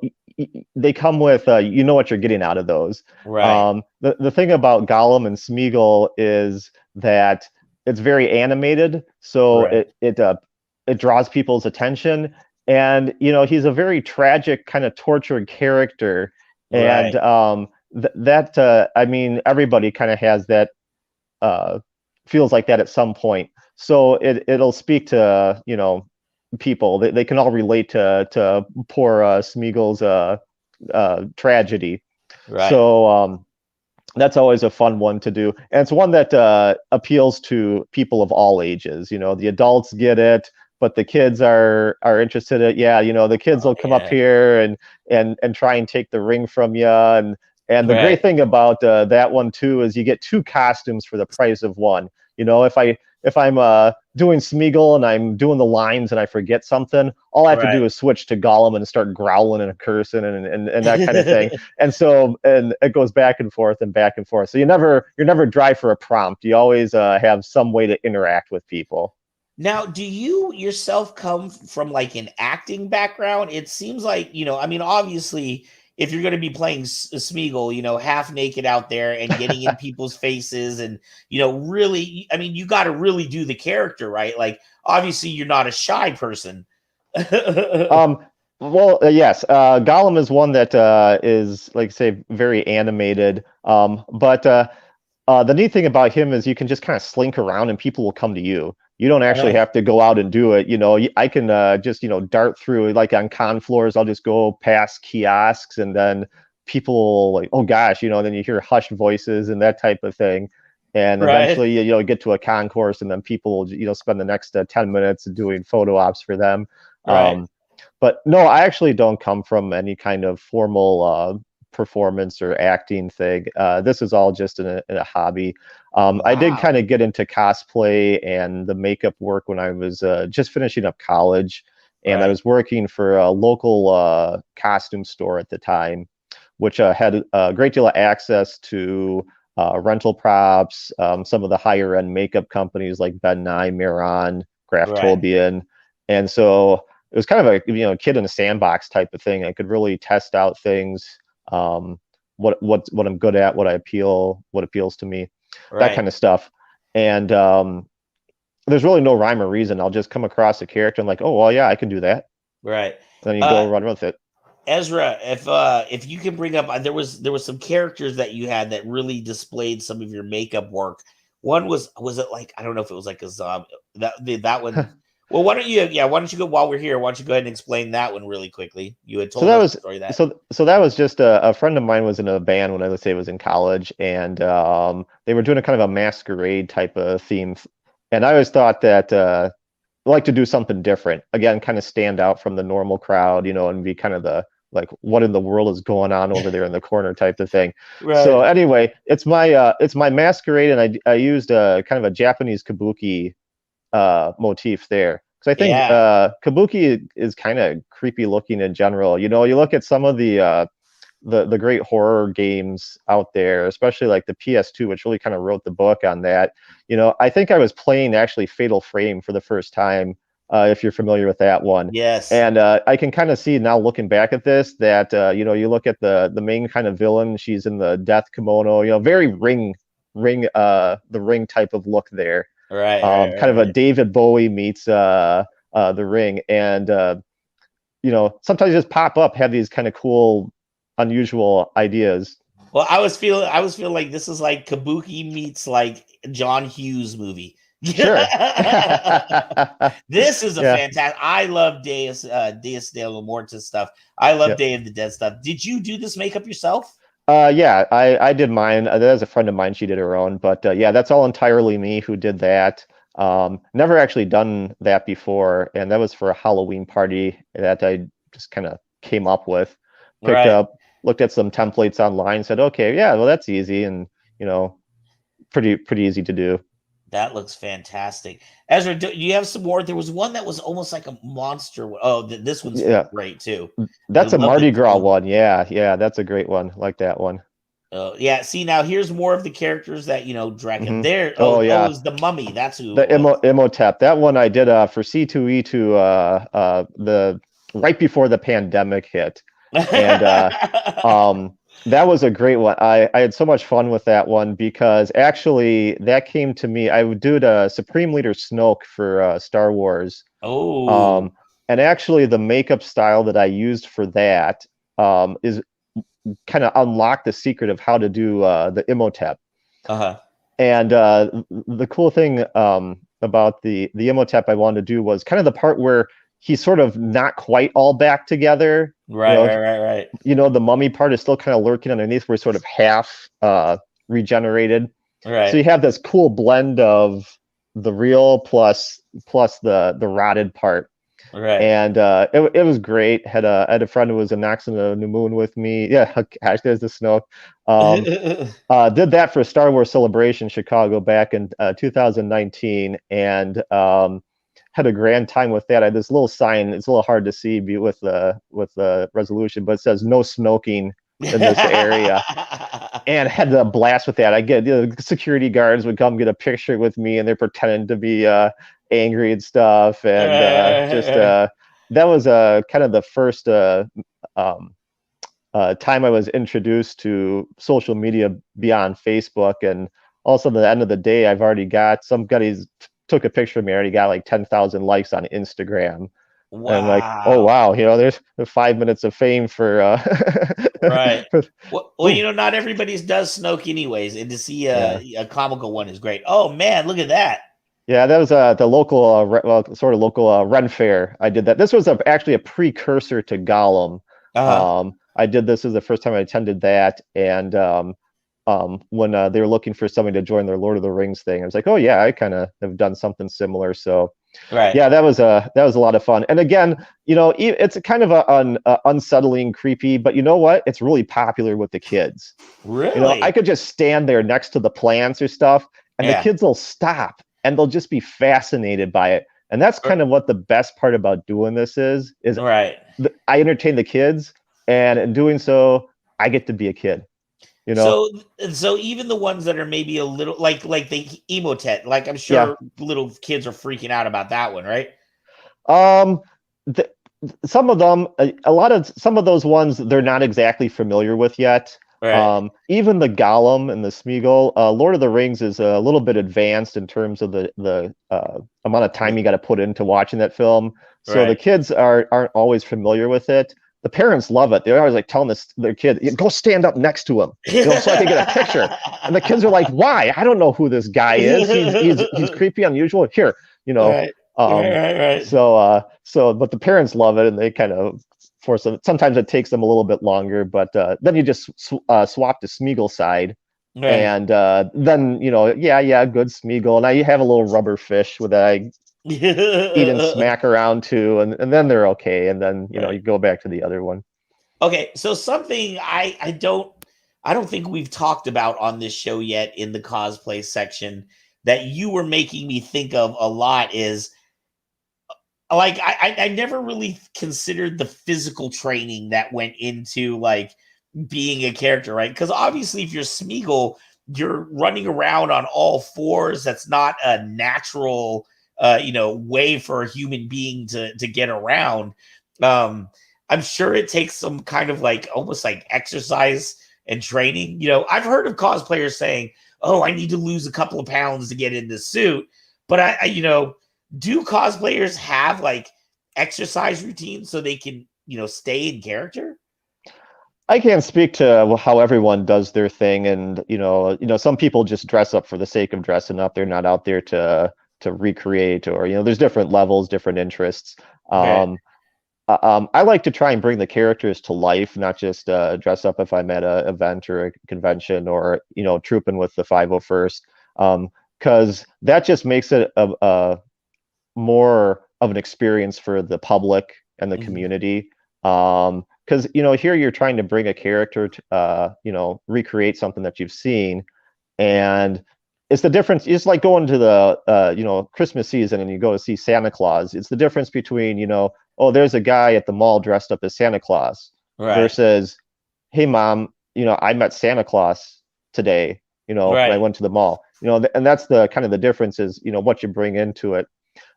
they come with what you're getting out of those. Right. The thing about Gollum and Smeagol is that it's very animated, so Right. it draws people's attention. And he's a very tragic, kind of tortured character, and Right. I mean, everybody kind of has that, feels like that at some point. So it'll speak to people. They can all relate to poor Smeagol's tragedy. Right. So that's always a fun one to do, and it's one that appeals to people of all ages. The adults get it, but the kids are interested in it. Yeah, the kids will come up here and try and take the ring from you. And the great thing about that one too is you get two costumes for the price of one. If I'm doing Smeagol and I'm doing the lines and I forget something, all I have to do is switch to Gollum and start growling and cursing and that kind of thing. And it goes back and forth and back and forth. So you're never dry for a prompt. You always have some way to interact with people. Now, do you yourself come from like an acting background? It seems like, I mean, obviously, if you're going to be playing Smeagol, half naked out there and getting in people's faces and, really, I mean, you got to really do the character, right? Like, obviously, you're not a shy person. Well, yes, Gollum is one that is, like, say, very animated. But the neat thing about him is you can just kind of slink around and people will come to you. You don't actually have to go out and do it. I can just, dart through, like on con floors, I'll just go past kiosks and then people like, oh gosh, then you hear hushed voices and that type of thing. And eventually, get to a concourse and then people, spend the next 10 minutes doing photo ops for them. But no, I actually don't come from any kind of formal performance or acting thing. This is all just in a hobby. Wow. I did kind of get into cosplay and the makeup work when I was just finishing up college, and I was working for a local costume store at the time, which had a great deal of access to rental props, some of the higher end makeup companies like Ben Nye, Miron, Graftobian. And so it was kind of a kid in a sandbox type of thing. I could really test out things, what I'm good at, what appeals to me, that kind of stuff. And there's really no rhyme or reason. I'll just come across a character and like, oh well, yeah, I can do that. Right. And then you go run with it. Ezra, if you can bring up, there was some characters that you had that really displayed some of your makeup work. One was it like, I don't know if it was like a zombie, that one. Well, why don't you go, while we're here, why don't you go ahead and explain that one really quickly? You had told us the story that. So that was just a friend of mine was in a band when I was in college, and they were doing a kind of a masquerade type of theme. And I always thought that I like to do something different. Again, kind of stand out from the normal crowd, and be kind of the, like, what in the world is going on over there in the corner type of thing. So anyway, it's my masquerade, and I used kind of a Japanese kabuki motif there, because I think kabuki is kind of creepy looking in general. You look at some of the great horror games out there, especially like the PS2, which really kind of wrote the book on that. I think I was playing actually Fatal Frame for the first time, if you're familiar with that one. Yes. And I can kind of see now, looking back at this, that you look at the main kind of villain, she's in the death kimono, very Ring ring type of look there. Right, Kind of a David Bowie meets the Ring, and sometimes just pop up, have these kind of cool, unusual ideas. Well, I was feeling like this is like Kabuki meets like John Hughes movie. Sure. This is a Yeah. fantastic. I love Deus de la Mortis stuff. I love Yep. Day of the Dead stuff. Did you do this makeup yourself? Yeah, I did mine. There's a friend of mine, she did her own, but yeah, that's all entirely me who did that. Never actually done that before, and that was for a Halloween party that I just kind of came up with. Picked up, looked at some templates online, said, okay, yeah, well, that's easy, and pretty easy to do. That looks fantastic. Ezra, do you have some more? There was one that was almost like a monster. Oh, this one's great too. That's a Mardi Gras one. Yeah, that's a great one. Like that one. Yeah. See, now here's more of the characters that Draken. Mhm. There. Yeah. It was the Mummy. That's who. The Imhotep. That one I did for C2E2 the right before the pandemic hit, and that was a great one. I had so much fun with that one because actually that came to me. I would do the Supreme Leader Snoke for Star Wars. Oh. And actually the makeup style that I used for that is kind of unlocked the secret of how to do the Imhotep. Uh-huh. And the cool thing about the Imhotep I wanted to do was kind of the part where he's sort of not quite all back together. Right. The mummy part is still kind of lurking underneath, where he's sort of half regenerated. Right. So you have this cool blend of the real plus the rotted part. Right. And it was great. I had a friend who was a Nox in the New Moon with me. Yeah, gosh, there's the Snoke. Did that for Star Wars Celebration Chicago back in 2019, and had a grand time with that. I had this little sign. It's a little hard to see with the resolution, but it says "No smoking" in this area, and had a blast with that. I get security guards would come get a picture with me, and they're pretending to be angry and stuff, and that was kind of the first time I was introduced to social media beyond Facebook, and also at the end of the day, I've already got somebody's took a picture of me. I already got like 10,000 likes on Instagram. Wow. And like, oh wow, there's 5 minutes of fame for right. Well, not everybody does Snoke anyways, and to see a comical one is great. Oh man, look at that. Yeah, that was the local sort of local Ren Fair. I did that. This was actually a precursor to Gollum. I did this as the first time I attended that, and when they were looking for somebody to join their Lord of the Rings thing, I was like, oh yeah, I kind of have done something similar. So yeah, that was a lot of fun. And again, it's kind of an unsettling, creepy, but you know what? It's really popular with the kids. Really? I could just stand there next to the plants or stuff, and the kids will stop and they'll just be fascinated by it. And that's kind of what the best part about doing this is right. I entertain the kids, and in doing so, I get to be a kid. So even the ones that are maybe a little like the Emotet, like I'm sure little kids are freaking out about that one, right? Some of them, some of those ones, they're not exactly familiar with yet. Right. Even the Gollum and the Smeagol, Lord of the Rings is a little bit advanced in terms of the amount of time you got to put into watching that film. So the kids aren't always familiar with it. The parents love it. They're always like telling their kid, "Go stand up next to him, so I can get a picture." And the kids are like, "Why? I don't know who this guy is. He's creepy, unusual. Here, Right. But the parents love it, and they kind of force them. Sometimes it takes them a little bit longer, but then you just swap to Smeagol side, and then good Smeagol, and I have a little rubber fish with I eat and smack around to, and then they're okay, and then you go back to the other one. Okay, so something I don't think we've talked about on this show yet in the cosplay section that you were making me think of a lot is like I never really considered the physical training that went into like being a character, right? Because obviously if you're Smeagol, you're running around on all fours. That's not a natural way for a human being to get around. I'm sure it takes some kind of like almost like exercise and training. I've heard of cosplayers saying, oh, I need to lose a couple of pounds to get in this suit. But I you know, do cosplayers have like exercise routines so they can, you know, stay in character? I can't speak to how everyone does their thing, and some people just dress up for the sake of dressing up. They're not out there to recreate, or there's different levels, different interests. Okay. I like to try and bring the characters to life, not just dress up if I'm at an event or a convention, or trooping with the 501st, because that just makes it a more of an experience for the public and the community. Because here you're trying to bring a character to recreate something that you've seen, and it's the difference. It's like going to the Christmas season and you go to see Santa Claus. It's the difference between oh, there's a guy at the mall dressed up as Santa Claus, Right. versus, hey mom, I met Santa Claus today, when I went to the mall. And that's the kind of the difference is what you bring into it.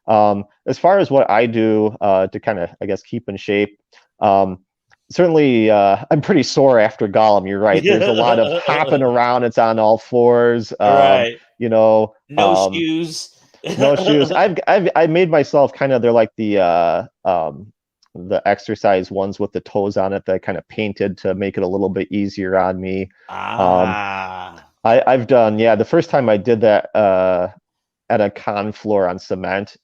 As far as what I do to kind of, I guess, keep in shape, certainly I'm pretty sore after Gollum. You're right. There's a lot of hopping around. It's on all fours. Right. No shoes. No shoes. I made myself kind of, they're like the exercise ones with the toes on it that I kind of painted to make it a little bit easier on me. I've done, the first time I did that at a con floor on cement,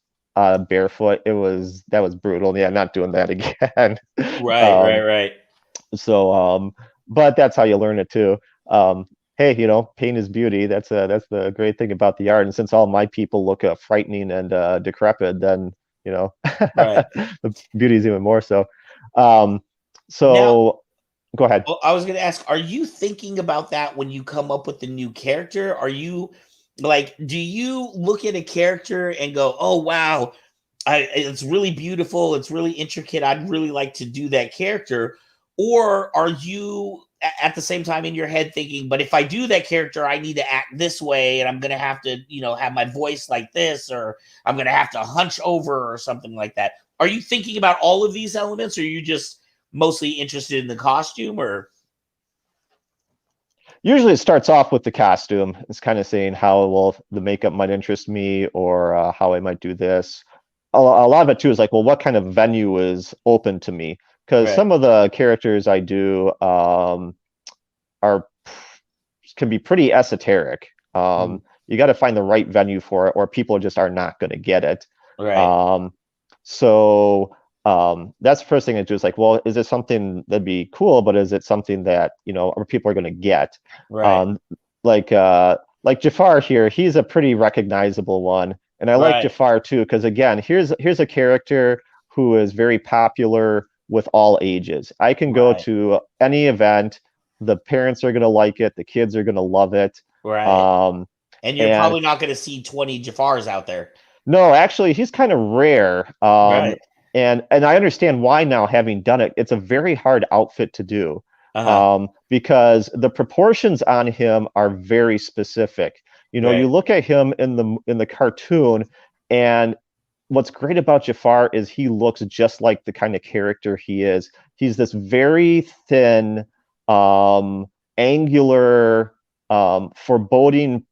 barefoot, that was brutal. Yeah, not doing that again. Right. So but that's how you learn it too. Hey, pain is beauty. That's the great thing about the art. And since all my people look frightening and decrepit, then Right. the beauty is even more so. Now, go ahead. Well, I was going to ask, are you thinking about that when you come up with the new character? Are you like, do you look at a character and go, oh, wow, it's really beautiful, it's really intricate, I'd really like to do that character? Or are you at the same time in your head thinking, but if I do that character, I need to act this way, and I'm going to have to, have my voice like this, or I'm going to have to hunch over or something like that? Are you thinking about all of these elements, or are you just mostly interested in the costume? Or usually it starts off with the costume. It's kind of saying how the makeup might interest me, or how I might do this. A lot of it too is like, well, what kind of venue is open to me? Because some of the characters I do can be pretty esoteric. You got to find the right venue for it, or people just are not going to get it. Right. So that's the first thing I do is like, well, is it something that'd be cool, but is it something that or people are going to get? Right. Like Jafar here, he's a pretty recognizable one, and I like Jafar too because again, here's a character who is very popular with all ages. I can go to any event, the parents are going to like it, the kids are going to love it. Right. And you're probably not going to see 20 Jafars out there. No, actually, he's kind of rare. And I understand why now, having done it. It's a very hard outfit to do. Because the proportions on him are very specific. You look at him in the cartoon, and what's great about Jafar is he looks just like the kind of character he is. He's this very thin, angular, foreboding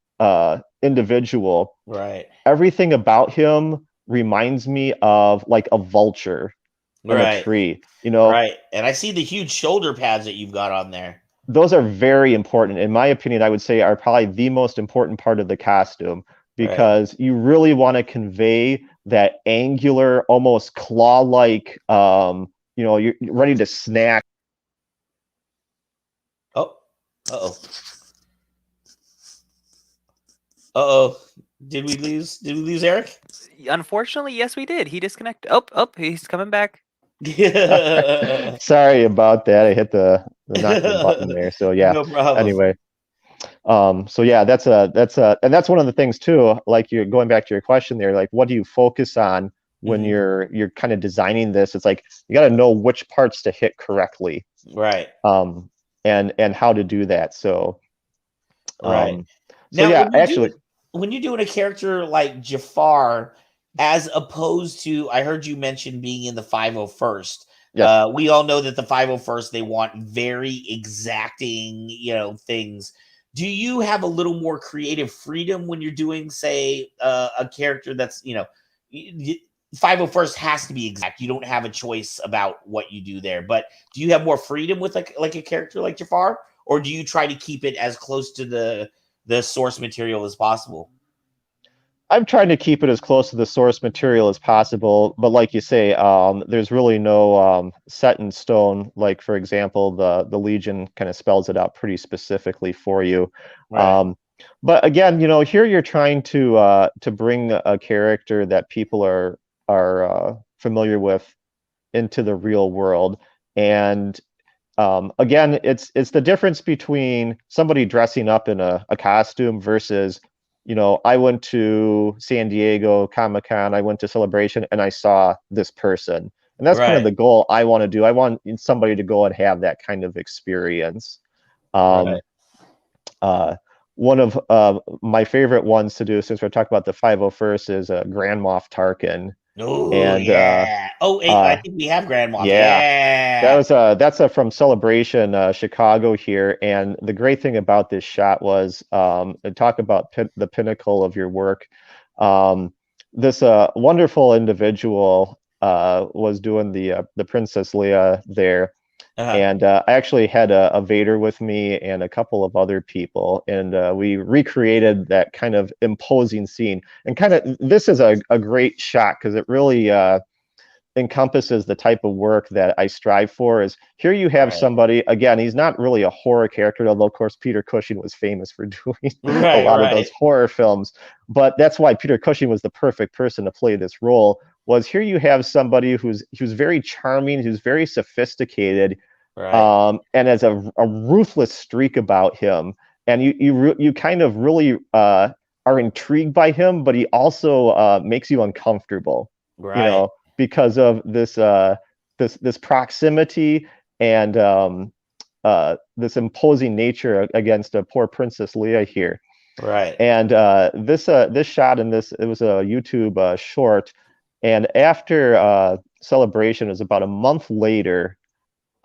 individual. Right. Everything about him reminds me of like a vulture in a tree. Right. And I see the huge shoulder pads that you've got on there. Those are very important. In my opinion, I would say are probably the most important part of the costume, because you really want to convey that angular, almost claw-like, you're ready to snack. Did we lose Eric? Unfortunately, yes, we did. He disconnected. Oh, he's coming back. Sorry about that. I hit the not button there. So yeah. No problem. Anyway. So yeah, that's and that's one of the things too, like you're going back to your question there, like what do you focus on when you're kind of designing this? It's like you got to know which parts to hit correctly. Right. And how to do that. So now, yeah, actually when you're doing a character like Jafar, as opposed to, I heard you mention being in the 501st. Yes. We all know that the 501st, they want very exacting, things. do you have a little more creative freedom when you're doing, say, a character that's 501st has to be exact. You don't have a choice about what you do there. But do you have more freedom with like a character like Jafar, or do you try to keep it as close to the source material as possible? I'm trying to keep it as close to the source material as possible, but like you say, there's really no set in stone. Like, for example, the Legion kind of spells it out pretty specifically for you. Right. But again, here you're trying to bring a character that people are familiar with into the real world, and again, it's the difference between somebody dressing up in a costume versus, I went to San Diego Comic-Con, I went to Celebration, and I saw this person. And that's kind of the goal I want to do. I want somebody to go and have that kind of experience. One of my favorite ones to do, since we're talking about the 501st, is Grand Moff Tarkin. Oh, and yeah. I think we have Grand Moff. Yeah. That's from Celebration Chicago here. And the great thing about this shot was, talk about the pinnacle of your work. This wonderful individual was doing the Princess Leia there. And I actually had a Vader with me and a couple of other people, and we recreated that kind of imposing scene. And this is a great shot because it really encompasses the type of work that I strive for. Is here you have somebody, again, he's not really a horror character, although of course Peter Cushing was famous for doing a lot of those horror films. But that's why Peter Cushing was the perfect person to play this role. Was here you have somebody who's very charming, who's very sophisticated, and has a ruthless streak about him, and you kind of really are intrigued by him, but he also makes you uncomfortable, because of this proximity and this imposing nature against a poor Princess Leia here. And this shot in this, it was a YouTube short, and after Celebration, it was about a month later,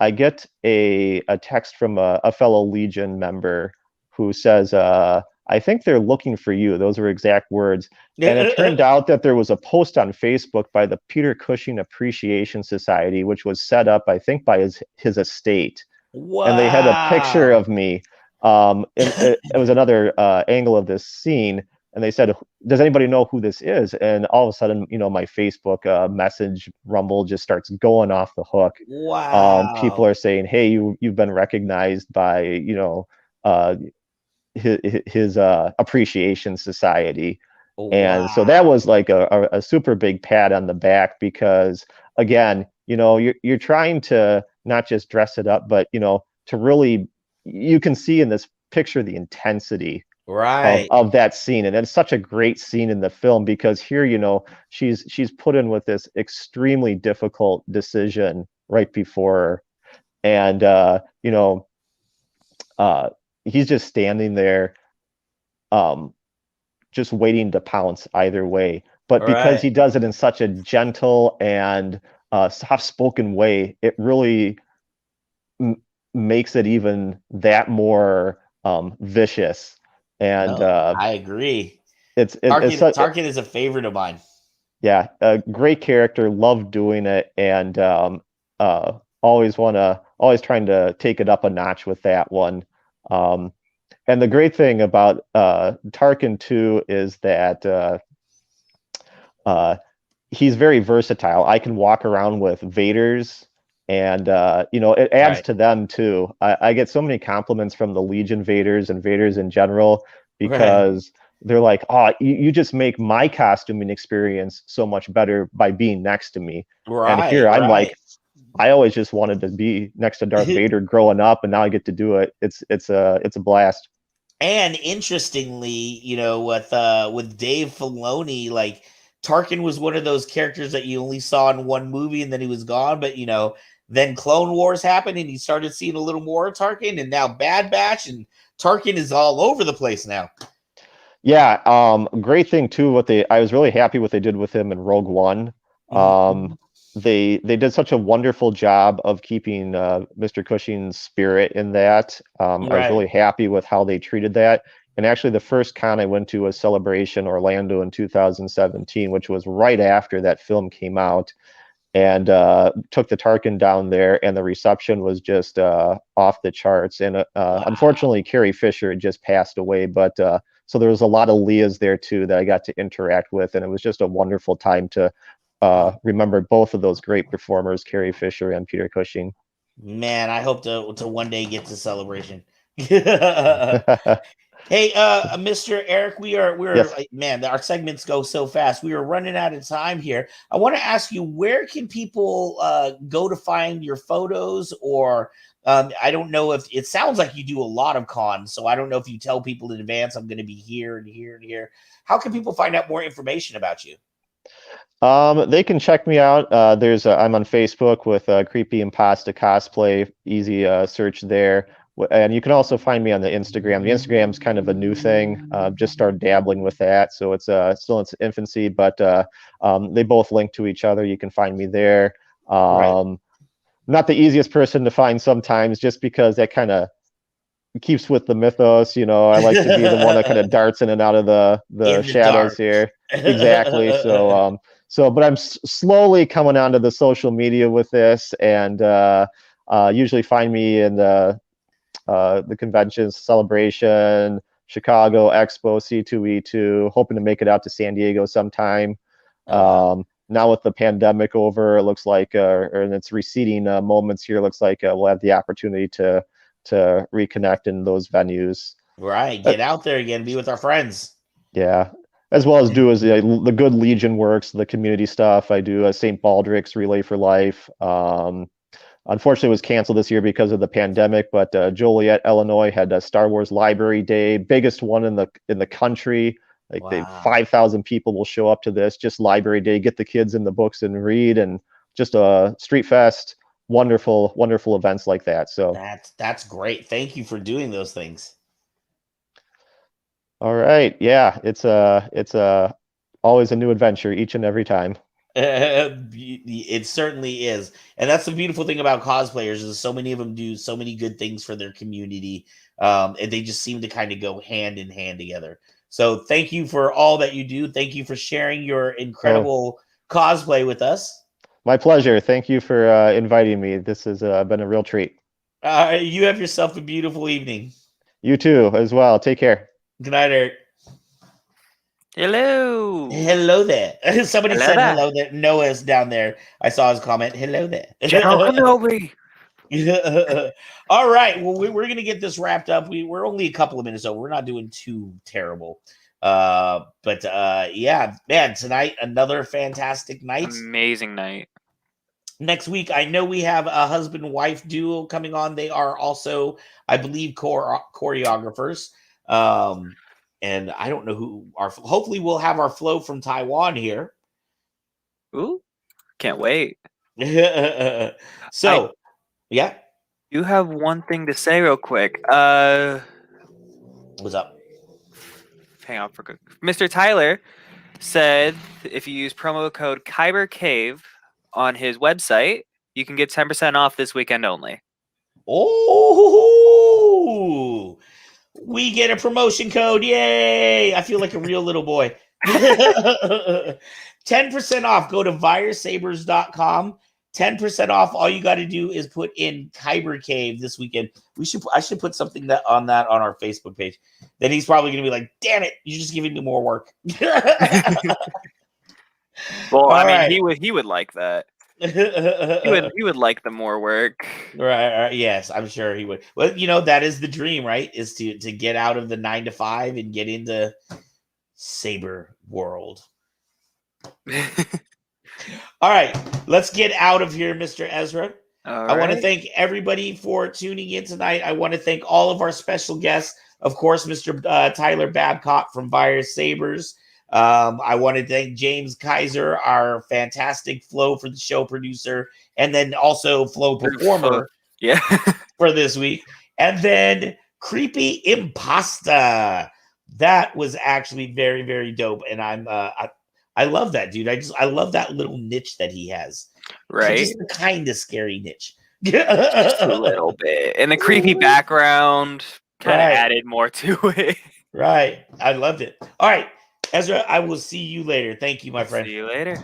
I get a text from a fellow Legion member who says, I think they're looking for you. Those were exact words. And it turned out that there was a post on Facebook by the Peter Cushing Appreciation Society, which was set up, I think, by his estate. Wow. And they had a picture of me. It was another angle of this scene. And they said, does anybody know who this is? And all of a sudden, my Facebook message rumble just starts going off the hook. Wow. People are saying, hey, you've been recognized by, his appreciation society. And so that was like a super big pat on the back, because again, you're trying to not just dress it up, but to really, you can see in this picture the intensity of that scene. And it's such a great scene in the film, because here she's put in with this extremely difficult decision right before her, and he's just standing there, just waiting to pounce either way. But because he does it in such a gentle and soft-spoken way, it really makes it even that more vicious. And I agree. Tarkin is a favorite of mine. Yeah, a great character. Love doing it, and always trying to take it up a notch with that one. And the great thing about Tarkin too is that he's very versatile. I can walk around with Vaders, and it adds to them too. I get so many compliments from the Legion Vaders and Vaders in general, because they're like, oh, you just make my costuming experience so much better by being next to me. And here I'm like, I always just wanted to be next to Darth Vader growing up, and now I get to do it. It's a blast. And interestingly, with Dave Filoni, like, Tarkin was one of those characters that you only saw in one movie and then he was gone. But then Clone Wars happened and you started seeing a little more of Tarkin, and now Bad Batch, and Tarkin is all over the place now. Yeah, great thing too. I was really happy what they did with him in Rogue One. they did such a wonderful job of keeping Mr. Cushing's spirit in that. I was Right. really happy with how they treated that. And actually, the first con I went to was Celebration Orlando in 2017, which was right after that film came out, and took the Tarkin down there, and the reception was just off the charts. And unfortunately, Carrie Fisher had just passed away, but so there was a lot of Leahs there too that I got to interact with, and it was just a wonderful time to remember both of those great performers, Carrie Fisher and Peter Cushing. Man, I hope to one day get to Celebration. Hey, Mr. Eric, we're Yes. man, our segments go so fast. We are running out of time here. I want to ask you, where can people go to find your photos? Or I don't know if it sounds like you do a lot of cons, so I don't know if you tell people in advance I'm going to be here and here and here. How can people find out more information about you? They can check me out. I'm on Facebook with Creepy Impasta Cosplay. Easy search there. And you can also find me on the Instagram. The Instagram's kind of a new thing. Just started dabbling with that, so it's still in its infancy, but they both link to each other. You can find me there. Right. Not the easiest person to find sometimes, just because that kind of keeps with the mythos. I like to be the one that kind of darts in and out of the shadows dark. here. Exactly. So, but I'm slowly coming onto the social media with this, and usually find me in the conventions, Celebration, Chicago, Expo, C2E2, hoping to make it out to San Diego sometime. Now with the pandemic over, it looks like, or in its receding moments here, it looks like we'll have the opportunity to reconnect in those venues. Right. Get out there again, be with our friends. Yeah. As well as do the good Legion works, the community stuff. I do St. Baldrick's Relay for Life. Unfortunately, it was canceled this year because of the pandemic, but Joliet, Illinois had a Star Wars Library Day, biggest one in the country. Like 5,000 people will show up to this, just Library Day, get the kids in the books and read, and just a street fest, wonderful events like that. So that's great. Thank you for doing those things. All right, yeah, it's always a new adventure each and every time. It certainly is, and that's the beautiful thing about cosplayers is so many of them do so many good things for their community, and they just seem to kind of go hand in hand together. So thank you for all that you do. Thank you for sharing your incredible cosplay with us. My pleasure. Thank you for inviting me. This has been a real treat. You have yourself a beautiful evening. You too, as well. Take care. Good night, Eric. Hello. Hello there. Somebody Hello said there. hello there. Noah's down there. I saw his comment. Hello there. General Kenobi. All right. Well, we're going to get this wrapped up. We're only a couple of minutes over. We're not doing too terrible. But yeah, man, tonight, another fantastic night. Amazing night. Next week, I know we have a husband-wife duo coming on. They are also, I believe, choreographers. And I don't know who are. Hopefully, we'll have our flow from Taiwan here. Ooh, can't wait. So, yeah. You have one thing to say real quick. What's up? Hang on for Mr. Tyler said if you use promo code Kyber Cave on his website, you can get 10% off this weekend only. Oh, we get a promotion code. Yay. I feel like a real little boy. 10% off. Go to viresabers.com. 10% off. All you got to do is put in Kyber Cave this weekend. I should put something on our Facebook page. Then he's probably going to be like, damn it, you're just giving me more work. Well, I mean, right. he would like that. He would like the more work. Right. Yes, I'm sure he would. Well, that is the dream, right? Is to get out of the 9 to 5 and get into Saber world. All right, let's get out of here, Mr. Ezra. I want to thank everybody for tuning in tonight. I want to thank all of our special guests. Of course, Mr. Tyler Babcock from Vire Sabers. I want to thank James Kiser, our fantastic flow for the show producer, and then also flow performer for this week. And then Creepy Impasta. That was actually very, very dope. And I love that dude. I love that little niche that he has. Right? Just the kind of scary niche. Just a little bit. And the creepy background kind of Right. added more to it. Right. I loved it. All right. Ezra, I will see you later. Thank you, my friend. See you later.